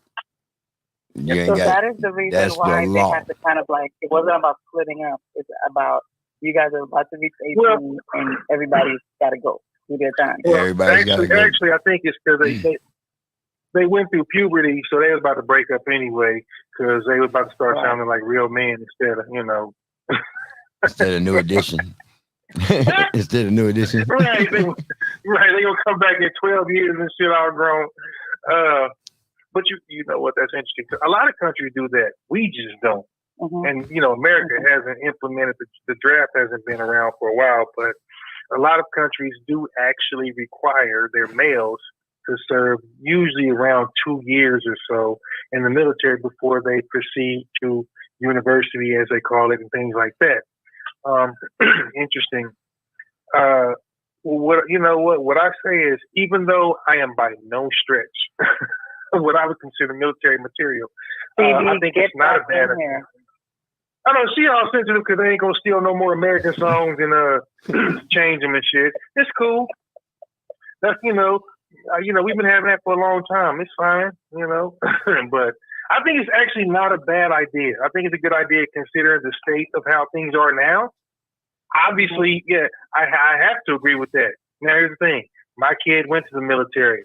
You ain't So got, that is the reason that's why the they law. had to kind of like, it wasn't about splitting up. It's about you guys are about to reach 18 and everybody's got to go do their time. Well, Everybody's gotta go. Actually, I think it's because they went through puberty, so they was about to break up anyway because they was about to start sounding like real men instead of, Instead of New Edition. Instead of New Edition. Right. They going to come back in 12 years and shit all grown. But you know what, that's interesting. A lot of countries do that. We just don't. Mm-hmm. And, America hasn't implemented, the draft hasn't been around for a while, but a lot of countries do actually require their males to serve usually around 2 years or so in the military before they proceed to university, as they call it, and things like that. Interesting. What I say is, even though I am by no stretch what I would consider military material, I think it's not a bad idea. I know she all sensitive because they ain't gonna steal no more American songs and change them and shit. It's cool. That's we've been having that for a long time. It's fine, but I think it's actually not a bad idea. I think it's a good idea considering the state of how things are now. Obviously, yeah, I have to agree with that. Now, here's the thing: my kid went to the military.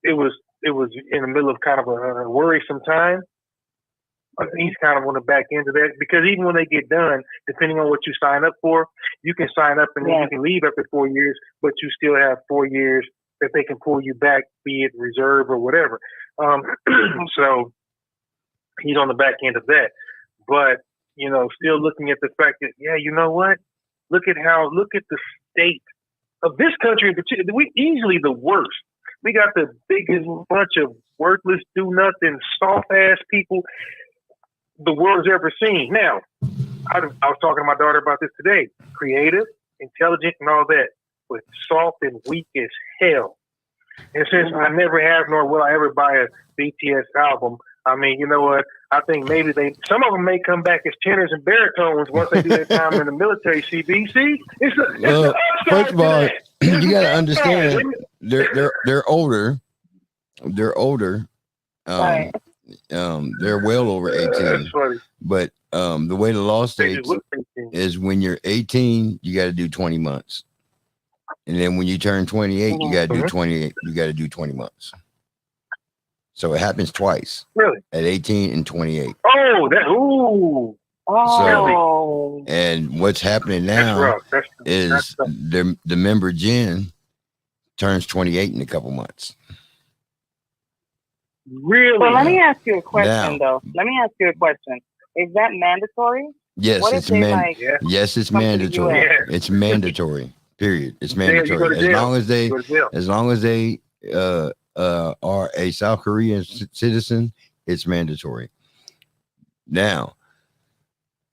It was in the middle of kind of a worrisome time. He's kind of on the back end of that because even when they get done, depending on what you sign up for, you can sign up and then you can leave after 4 years, but you still have 4 years that they can pull you back, be it reserve or whatever. So he's on the back end of that. But, still looking at the fact that, you know what? Look at the state of this country in particular. We easily the worst. We got the biggest bunch of worthless, do-nothing, soft-ass people the world's ever seen. Now, I was talking to my daughter about this today. Creative, intelligent, and all that, but soft and weak as hell. And since I never have, nor will I ever buy a BTS album, I mean, you know what? I think maybe some of them may come back as tenors and baritones once they do their time in the military. CBC. First of all, you got to understand they're older. They're older. Right. They're well over 18. That's funny. But the way the law They just states look 18. is when you're 18, you got to do 20 months. And then when you turn 28, you got to do 28. You got to do 20 months. So it happens twice. Really? At 18 and 28. Oh, that ooh. So, and what's happening now is rough. the member Jen turns 28 in a couple months. Really? Well, let me ask you a question, Now, though. Let me ask you a question. Is that mandatory? Yes, What it's if they, like, yes, it's come to the mandatory. US? It's mandatory. Period. It's Yeah, you go mandatory. to As jail. long as they You go to jail. as long as they are a South Korean citizen, it's mandatory. Now,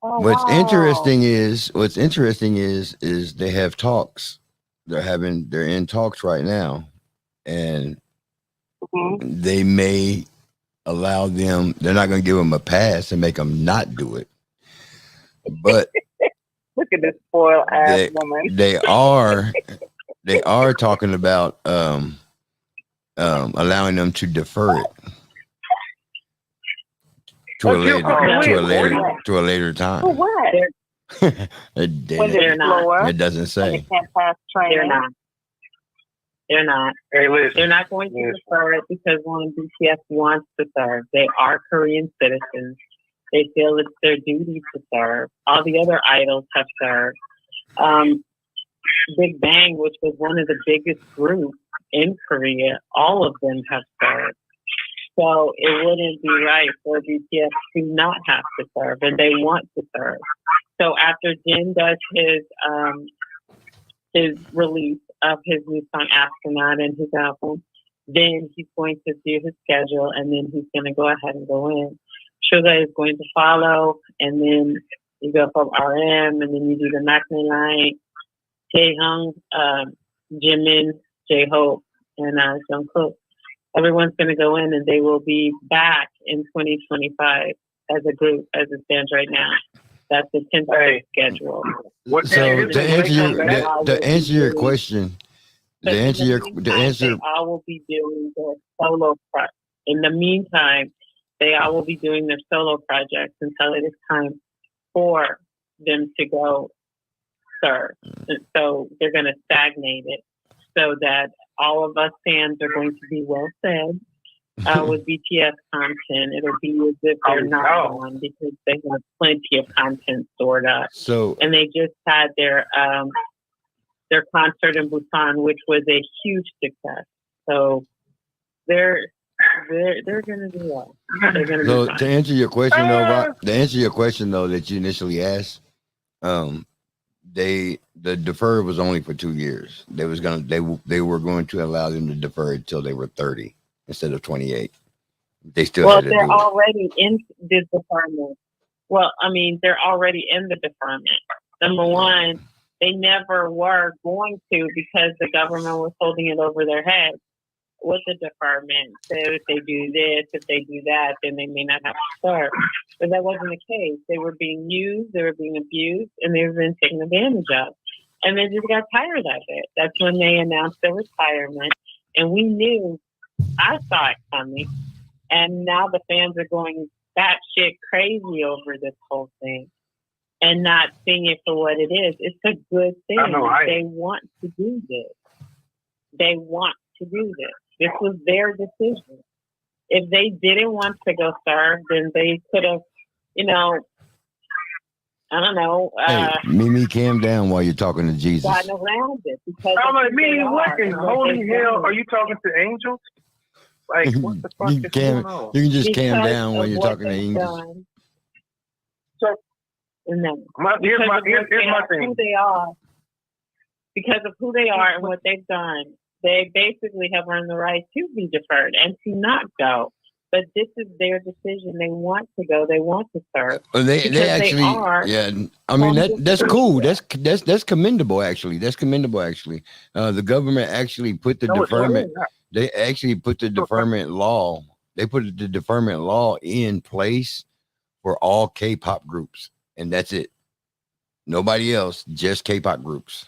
what's interesting is they have talks. They're in talks right now, and they may allow them. They're not going to give them a pass and make them not do it, but Look at this spoiled ass woman. they are talking about allowing them to defer it to a later time. For what? It doesn't say. They can't pass training. They're not. Hey, listen. They're not going to defer it because one BTS wants to serve. They are Korean citizens. They feel it's their duty to serve. All the other idols have served. Big Bang, which was one of the biggest groups in Korea, all of them have served. So it wouldn't be right for BTS to not have to serve, and they want to serve. So after Jin does his release of his new song Astronaut and his album, then he's going to do his schedule, and then he's going to go ahead and go in. Suga is going to follow, and then you go from RM, and then you do the Maknae line, Taehyung, Jimin, J-Hope, and Jungkook. Everyone's going to go in, and they will be back in 2025 as a group, as it stands right now. That's the tentative schedule. So to answer your question, They all will be doing their solo projects. In the meantime, they all will be doing their solo projects until it is time for them to go serve. And so they're going to stagnate it so that all of us fans are going to be well fed with BTS content. It'll be as if they're not on because they have plenty of content stored up. So, and they just had their concert in Busan, which was a huge success. So they're going to do well. They're going to so be fine. to answer your question though that you initially asked, the defer was only for 2 years. They were going to allow them to defer it till they were 30 instead of 28. They still had to they're do it. already in the deferment. Well, I mean, they're already in the deferment. Number one, they never were going to because the government was holding it over their heads with the deferment. So if they do this, if they do that, then they may not have to serve. But that wasn't the case. They were being used, they were being abused, and they were being taken advantage of. And they just got tired of it. That's when they announced their retirement. And we knew, I saw it coming. And now the fans are going batshit crazy over this whole thing and not seeing it for what it is. It's a good thing. They want to do this. They want to do this. This was their decision. If they didn't want to go serve, then they could have, I don't know. Hey, Mimi, calm down while you're talking to Jesus. Gotten around it. Because I'm like, Mimi, what in holy hell are you talking to angels? Like, what the fuck is going on? You can just calm down when you're talking to angels. So, no. Here's my thing. Who they are, because of who they are and what they've done, they basically have earned the right to be deferred and to not go. But this is their decision. They want to go. They want to serve. They actually, yeah. I mean that's cool. That's commendable. Actually, that's commendable. Actually, the government actually put the deferment. They actually put the deferment law. They put the deferment law in place for all K-pop groups, and that's it. Nobody else, just K-pop groups.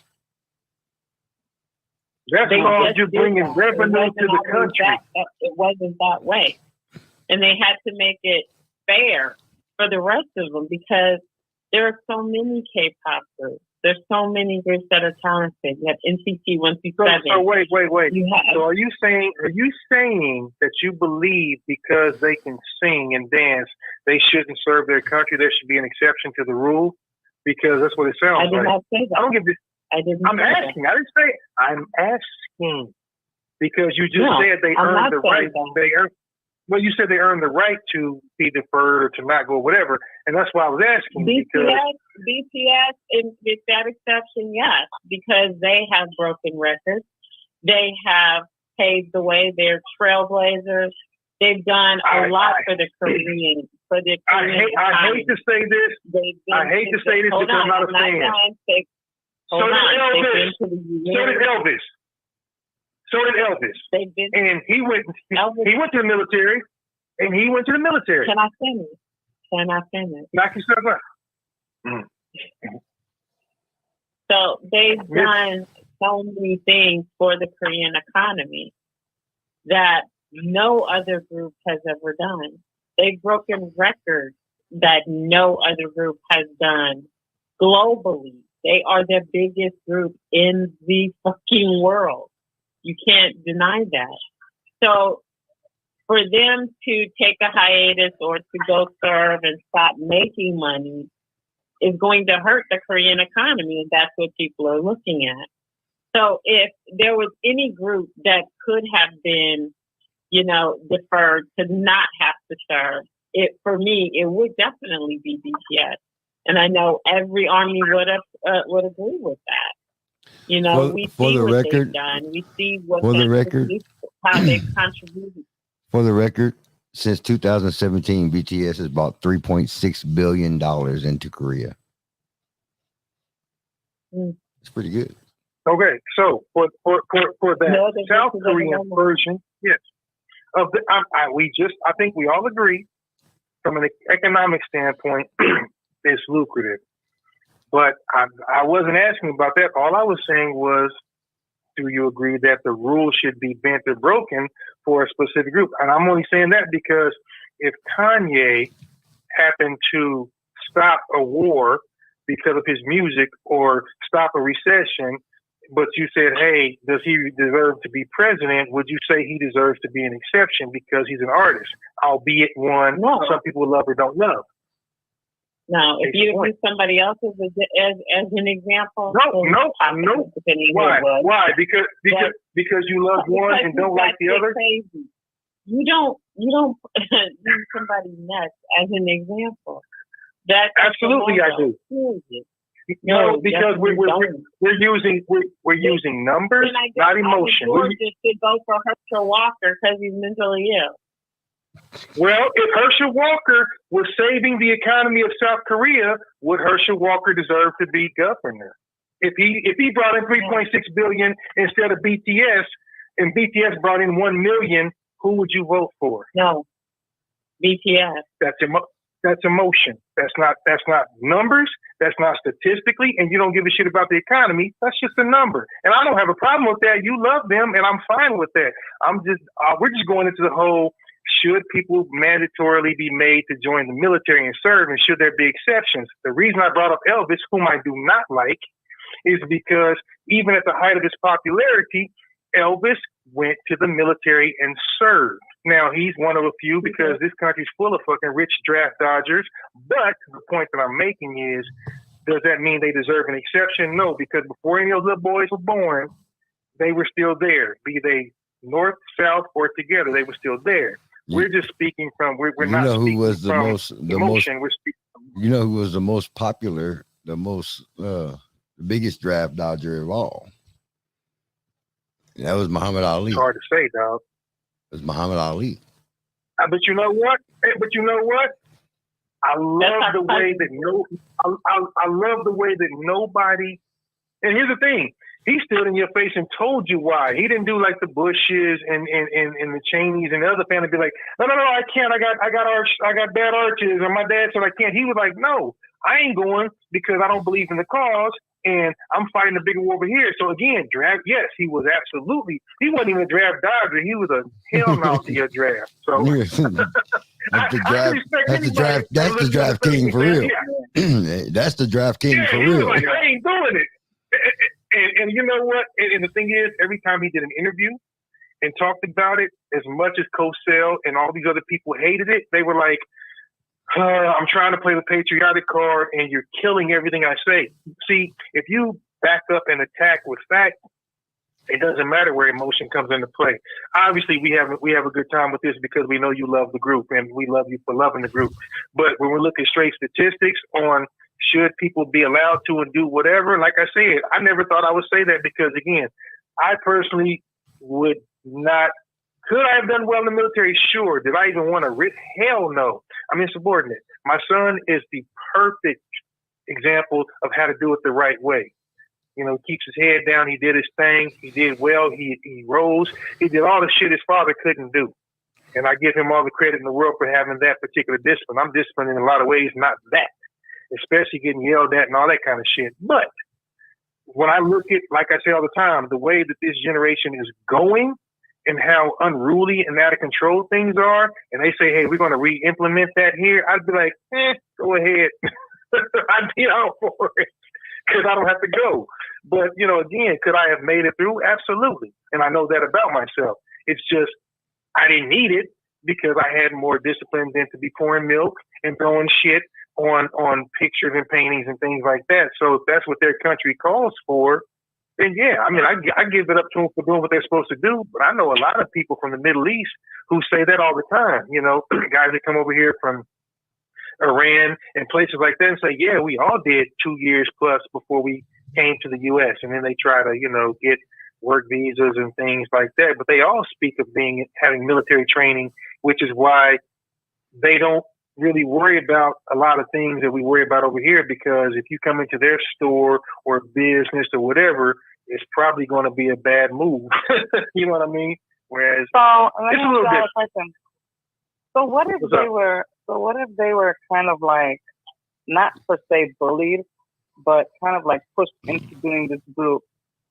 That's called you bringing revenue to the country. It wasn't that way. and they had to make it fair for the rest of them because there are so many K-pop groups. There's so many groups that are talented. You have NCT 127. So wait. So are you saying that you believe because they can sing and dance, they shouldn't serve their country? There should be an exception to the rule? Because that's what it sounds like. I did not say that. I don't give this. I'm asking. I didn't say. I'm asking because you just said they earned the right. Well, you said they earned the right to be deferred or to not go, whatever, and that's why I was asking. BTS, with that exception, yes, because they have broken records. They have paved the way. They're trailblazers. They've done a lot for the Korean. I hate to say this. I hate to say this because I'm not a fan. So did Elvis. And he went to the military. And he went to the military. Can I finish? Knock yourself out. So they've done so many things for the Korean economy that no other group has ever done. They've broken records that no other group has done globally. They are the biggest group in the fucking world. You can't deny that. So for them to take a hiatus or to go serve and stop making money is going to hurt the Korean economy, and that's what people are looking at. So if there was any group that could have been, deferred to not have to serve, for me, it would definitely be BTS. And I know every army would agree with that. We see what they've done. We see how they've contributed. For the record, since 2017, BTS has bought $3.6 billion into Korea. It's pretty good. Okay, so for that South Korean version, yes, I think we all agree from an economic standpoint, it's lucrative. But I wasn't asking about that. All I was saying was, do you agree that the rules should be bent or broken for a specific group? And I'm only saying that because if Kanye happened to stop a war because of his music or stop a recession, but you said, hey, does he deserve to be president? Would you say he deserves to be an exception because he's an artist, albeit one some people love or don't love? No, if you use somebody else as an example. No. Why? Because you love one and don't like the other. Crazy. You don't use somebody next as an example. Absolutely, I do. No, because we're using numbers, not emotion. George should go for Herschel Walker because he's mentally ill. Well, if Herschel Walker was saving the economy of South Korea, would Herschel Walker deserve to be governor? If he brought in $3.6 billion instead of BTS, and BTS brought in 1 million, who would you vote for? No, BTS. That's emotion. That's not numbers. That's not statistically, and you don't give a shit about the economy. That's just a number, and I don't have a problem with that. You love them, and I'm fine with that. We're just going into the whole. Should people mandatorily be made to join the military and serve, and should there be exceptions? The reason I brought up Elvis, whom I do not like, is because even at the height of his popularity, Elvis went to the military and served. Now, he's one of a few because this country's full of fucking rich draft dodgers. But the point that I'm making is, does that mean they deserve an exception? No, because before any of those little boys were born, they were still there. Be they north, south, or together, they were still there. We're just speaking from we're not speaking from emotion. We're speaking. You know who was the most popular, the biggest draft dodger of all? That was Muhammad Ali. It's hard to say, dog. It was Muhammad Ali. But you know what? I love the way that I love the way that nobody. And here's the thing. He stood in your face and told you why. He didn't do like the Bushes and the Cheneys and the other family be like, no, I can't. I got bad arches, or my dad said I can't. He was like, no, I ain't going because I don't believe in the cause. and I'm fighting a bigger war over here. So again, draft, yes, he was absolutely. He wasn't even a draft dodger. He was a hell no to your draft. So that's the draft king for real. That's the draft king for real. Like, I ain't doing it. And you know what? And the thing is, every time he did an interview and talked about it, as much as Cosell and all these other people hated it, they were like, I'm trying to play the patriotic card and you're killing everything I say. See, if you back up and attack with fact, it doesn't matter where emotion comes into play. Obviously, we have a good time with this because we know you love the group and we love you for loving the group. But when we're looking straight statistics on should people be allowed to and do whatever, like I said, I never thought I would say that because, again, I personally would not. Could I have done well in the military? Sure. Did I even want to risk? Hell no. I'm insubordinate. My son is the perfect example of how to do it the right way. You know, he keeps his head down. He did his thing. He did well. He rose. He did all the shit his father couldn't do. And I give him all the credit in the world for having that particular discipline. I'm disciplined in a lot of ways, not that. Especially getting yelled at and all that kind of shit. But when I look at, like I say all the time, the way that this generation is going and how unruly and out of control things are, and they say, hey, we're going to re-implement that here, I'd be like, go ahead. I'd be out for it because I don't have to go. But, you know, again, could I have made it through? Absolutely. And I know that about myself. It's just I didn't need it because I had more discipline than to be pouring milk and throwing shit on pictures and paintings and things like that. So if that's what their country calls for, then yeah, I mean, I give it up to them for doing what they're supposed to do. But I know a lot of people from the Middle East who say that all the time. You know, guys that come over here from Iran and places like that and say, yeah, we all did 2 years plus before we came to the U.S. And then they try to, you know, get work visas and things like that. But they all speak of having military training, which is why they don't really worry about a lot of things that we worry about over here, because if you come into their store or business or whatever, it's probably going to be a bad move. You know what I mean? Whereas it's a little different. So what if they were kind of like, not per se bullied, but kind of like pushed into doing this group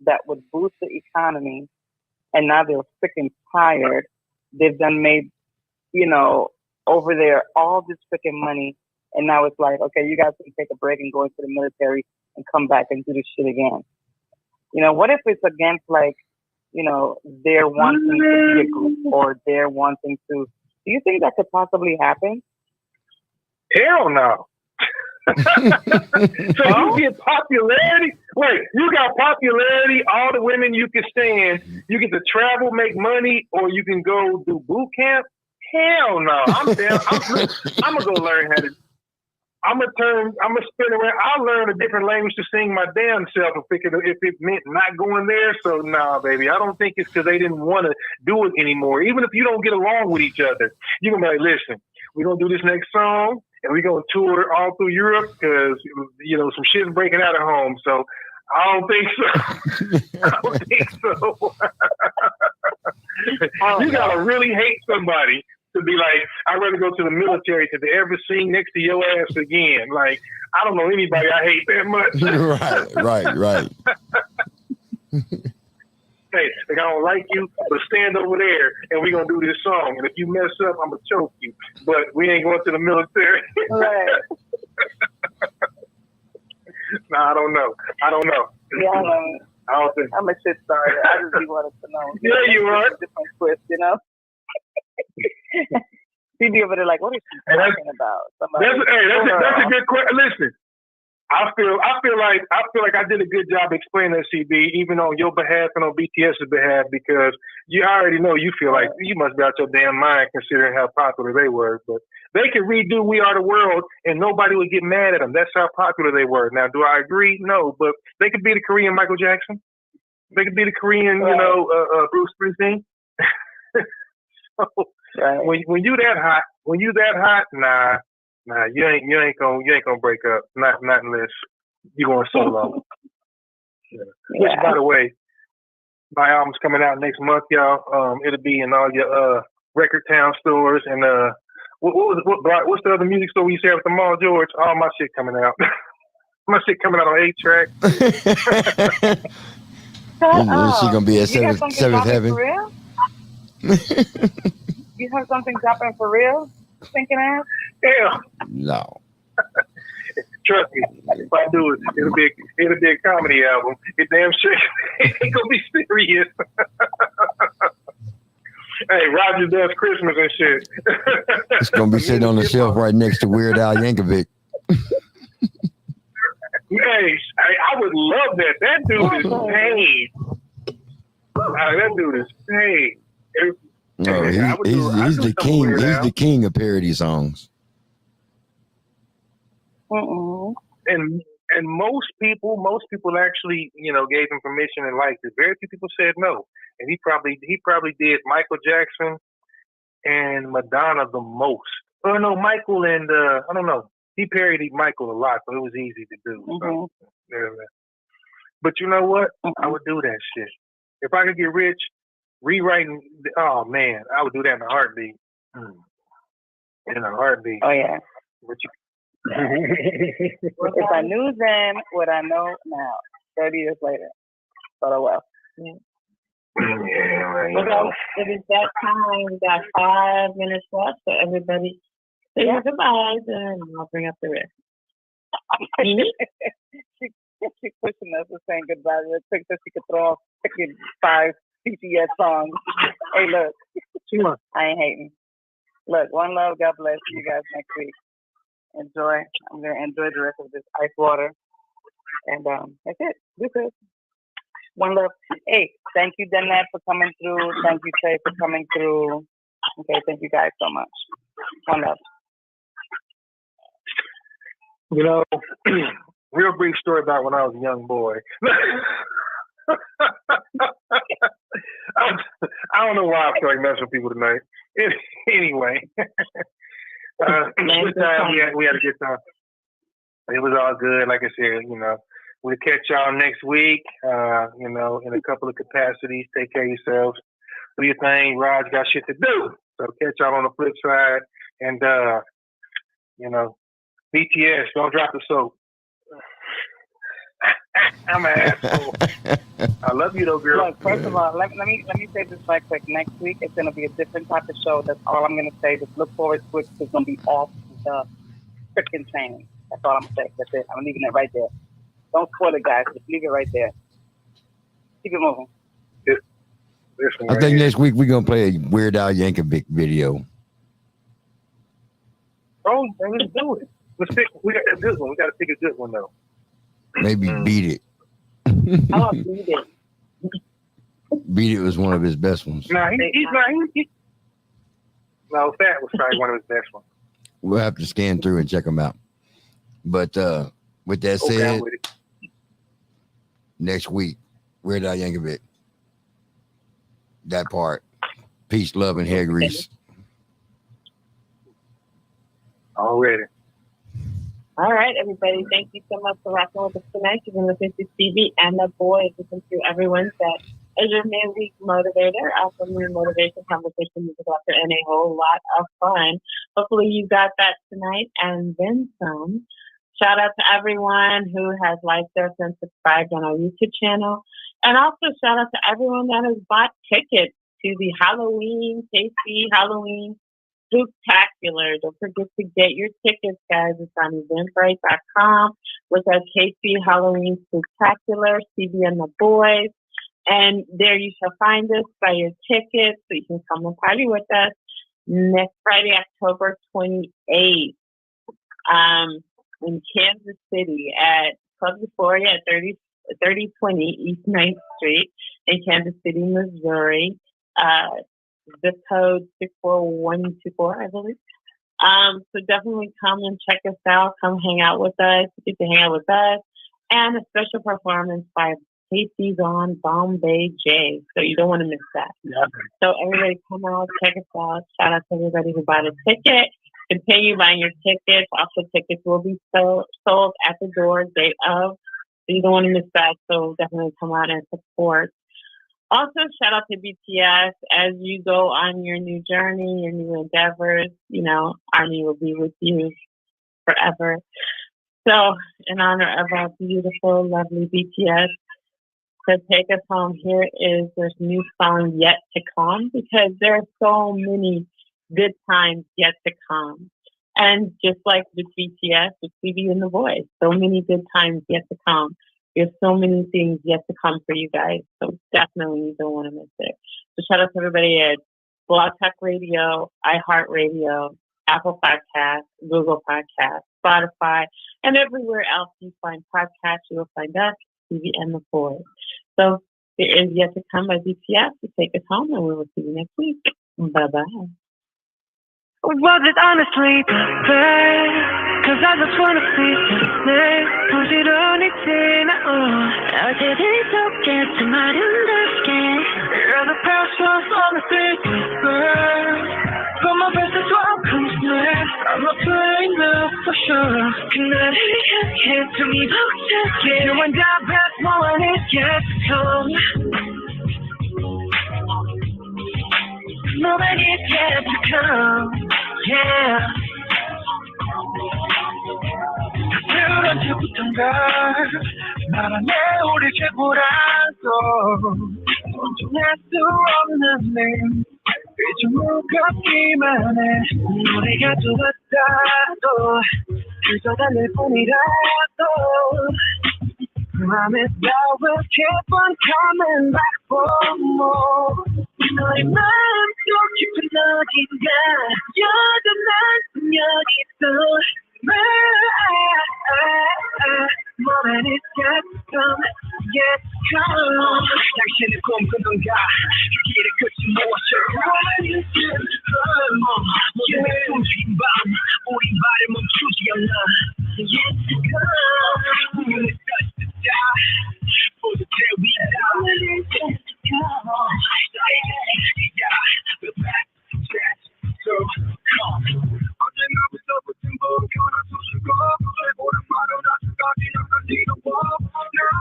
that would boost the economy, and now they're freaking tired. They've done made, you know, over there all this freaking money, and now it's like, okay, you guys can take a break and go into the military and come back and do this shit again. You know, what if it's against, like, you know, they're wanting to be a group, or they're wanting to? Do you think that could possibly happen? Hell no. So you get popularity. Wait, you got popularity, all the women you can stand. You get to travel, make money, or you can go do boot camp. Hell no. I'm down. I'm gonna go learn how to. I'm gonna spin around. I'll learn a different language to sing my damn self if it meant not going there. So nah, baby. I don't think it's because they didn't want to do it anymore. Even if you don't get along with each other, you're gonna be like, listen, we're gonna do this next song and we're gonna tour all through Europe because, you know, some shit's breaking out at home. So I don't think so. I don't think so. You gotta really hate somebody to be like, I'd rather go to the military to ever sing next to your ass again. Like, I don't know anybody I hate that much. Right. Hey, like, I don't like you, but stand over there and we're going to do this song. And if you mess up, I'm going to choke you. But we ain't going to the military. Right. Nah, I don't know. Yeah, I don't think. I'm a shit starter. I just be wanted to know. Yeah, you are. Different twist, you know? He'd be over there like, what is she talking about? That's a good question. Listen, I feel like I did a good job explaining that, CB, even on your behalf and on BTS's behalf, because I already know you feel like you must be out your damn mind considering how popular they were. But they could redo "We Are the World" and nobody would get mad at them. That's how popular they were. Now, do I agree? No, but they could be the Korean Michael Jackson. They could be the Korean, Bruce Springsteen. So, when you that hot, nah, you ain't gonna break up. Not unless you going solo. Yeah. Which, by the way, my album's coming out next month, y'all. It'll be in all your Record Town stores and what's the other music store we used to have at the mall, George? All my shit coming out. My shit coming out on 8-track. Is she gonna be at seventh heaven? For real? You have something dropping for real? Thinking ass? Yeah. No. Trust me, if I do it, it'll be a comedy album. It damn sure ain't gonna be serious. Hey, Roger does Christmas and shit. It's gonna be sitting on the shelf right next to Weird Al Yankovic. Hey, I would love that. That dude is paid. That dude is paid. No, he's the king. He's the king of parody songs. And most people actually, gave him permission and liked it. Very few people said no. And he probably did Michael Jackson and Madonna the most. Oh no, Michael and I don't know. He parodied Michael a lot, so it was easy to do. So, but you know what? I would do that shit. If I could get rich, rewriting. Oh man, I would do that in a heartbeat. In a heartbeat. Oh yeah. But if I knew then what I know now, 30 years later. But oh well. Well, it is that time. We got 5 minutes left, so everybody say your goodbyes, and I'll bring up the rest. She's pushing us and saying goodbye real quick so she could throw off 5 CCS songs. Hey, look, I ain't hating. Look, one love. God bless you guys next week. Enjoy. I'm gonna enjoy the rest of this ice water, and that's it. This is one love. Hey, thank you, Danette, for coming through. Thank you, Trey, for coming through. Okay, thank you guys so much. One love. Real brief story about when I was a young boy. I don't know why I feel like messing with people tonight. Anyway, good time. We had a good time. It was all good. Like I said, we'll catch y'all next week. In a couple of capacities. Take care of yourselves. Do your thing. Raj got shit to do. So catch y'all on the flip side. And BTS, don't drop the soap. I'm an asshole. I love you though, girl. Look, first of all, let me say this right quick. Next week it's gonna be a different type of show. That's all I'm gonna say. Just look forward to it. It's gonna be off the freaking chain. That's all I'm gonna say. That's it. I'm leaving it right there. Don't spoil it, guys. Just leave it right there. Keep it moving. I think next week we're gonna play a Weird Al Yankovic video. Oh, let's do it. We got a good one. We got to pick a good one though. Maybe Beat It. Oh, Beat It. Beat It was one of his best ones. No, Fat was probably one of his best ones. We'll have to scan through and check them out. But with that said, next week, Weird Al Yankovic. That part. Peace, love, and hair grease. Already. All right, everybody. Thank you so much for rocking with us tonight. You've been listening to Stevie and the Boyz. Listen to every Wednesday as your midweek motivator, also new motivation, conversation, music, laughter, and a whole lot of fun. Hopefully you got that tonight and then some. Shout out to everyone who has liked us and subscribed on our YouTube channel. And also shout out to everyone that has bought tickets to the Halloween, KC Halloween Spooktacular. Don't forget to get your tickets, guys. It's on eventbrite.com. Look at KC Halloween Spooktacular, CB and the Boyz. And there you shall find us, buy your tickets so you can come and party with us next Friday, October 28th, in Kansas City at Club Euphoria at 3020 East 9th Street in Kansas City, Missouri. Zip code 64124, I believe. So definitely come and check us out. Come hang out with us. Get to hang out with us. And a special performance by Casey's on Bombay J. So you don't want to miss that. Yeah. So everybody come out, check us out. Shout out to everybody who bought a ticket. Continue buying your tickets. Also, tickets will be sold at the door day of. So you don't want to miss that. So definitely come out and support. Also, shout out to BTS as you go on your new journey, your new endeavors. ARMY will be with you forever. So, in honor of our beautiful, lovely BTS, to take us home, here is this new song, Yet to Come, because there are so many good times yet to come. And just like with BTS, with TV and The Voice, so many good times yet to come. There's so many things yet to come for you guys. So definitely you don't want to miss it. So shout out to everybody at Blog Talk Radio, iHeartRadio, Apple Podcasts, Google Podcasts, Spotify, and everywhere else you find podcasts, you will find us, TV and The Voice. So there is Yet to Come by BTS to take us home, and we will see you next week. Bye-bye. Was it honestly fair? Cause I just wanna see something 부지런히지 나 어제도 속겠지 마련됐게 Yeah, the past was honestly fair But my best is what comes next I'm not playing now for sure 그날을 향해 숨이 벅차게 You and I best moment is yet to come Moment is yet to come Yeah 그런 주부터인가 나란해 우리 최고라도 존중할 수 없는 일 이제 무겁기만 해 우리가 좋았다도 그저 달릴 뿐이라도 Promise I will keep on coming back for more 너의 마음속 깊은 어딘가 여전한 여기 있어 Moment is yet to come, yet to come 당신의 꿈꾸는가 그 길의 끝이 무엇일까 Moment is yet to come 모든 숨죽인 밤 우린 발을 멈추지 않아 Yet to come When it starts to die For the day we die Moment is yet to come Yeah, we're back to that So come 언제나부터 붙은 불편한 소식과 오랜만에 나중까지 넌 뒤로와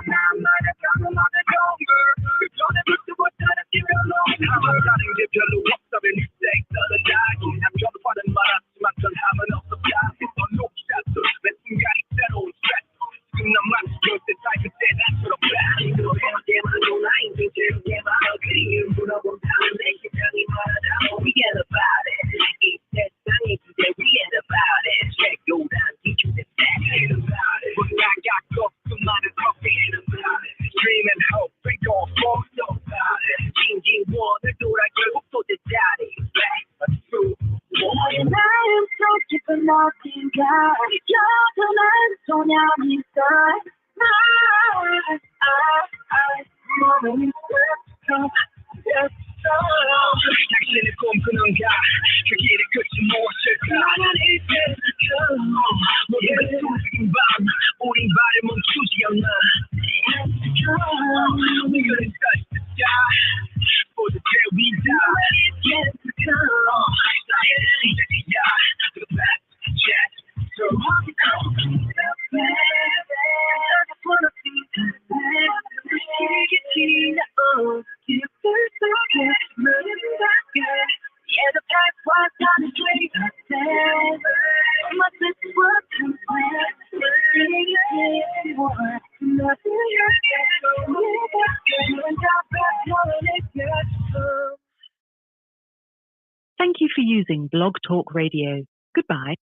난 말했다는 너의 경글 그 전에 붙지 못하는 기별로 다른 게 별로 없다면 이 섹터는 나기 난 변화는 많았지만 변함은 없었다 넌 녹샷도 내 순간이 새로운 스트레스 지금 난 마치 그때 사이클 때 나처럼 빠지고 해놓게만 놀라 인생 재밌게만 그리움 물어본다면 내 심장이 말하다 We get about it 이 세상이 기대 We get about it 최고란 기준에 Get about it 나가고 수많은 커피 about it Dream and hope we gon' fall so about it 진진원을 돌아 결국 또 제자리 Back to 너의 마음속 깊은 어딘가 여전한 소년이 있어 Moment is yet to come, yet to come 당신의 꿈꾸는가 그 길의 끝이 무엇일까 Moment is yet to come 모든 숨죽인 밤 우린 발을 멈추지 않아 Yet to come We're gonna touch the sky For the day we die Moment is yet to come 시작이야 The best yet to come I just wanna see 미치겠지 나 깊을 속에 묻은 밖에 Yeah, the past was honestly sad My best was complete Really more Nothing else You and I best knowing it yet to come Thank you for using Blog Talk Radio. Goodbye.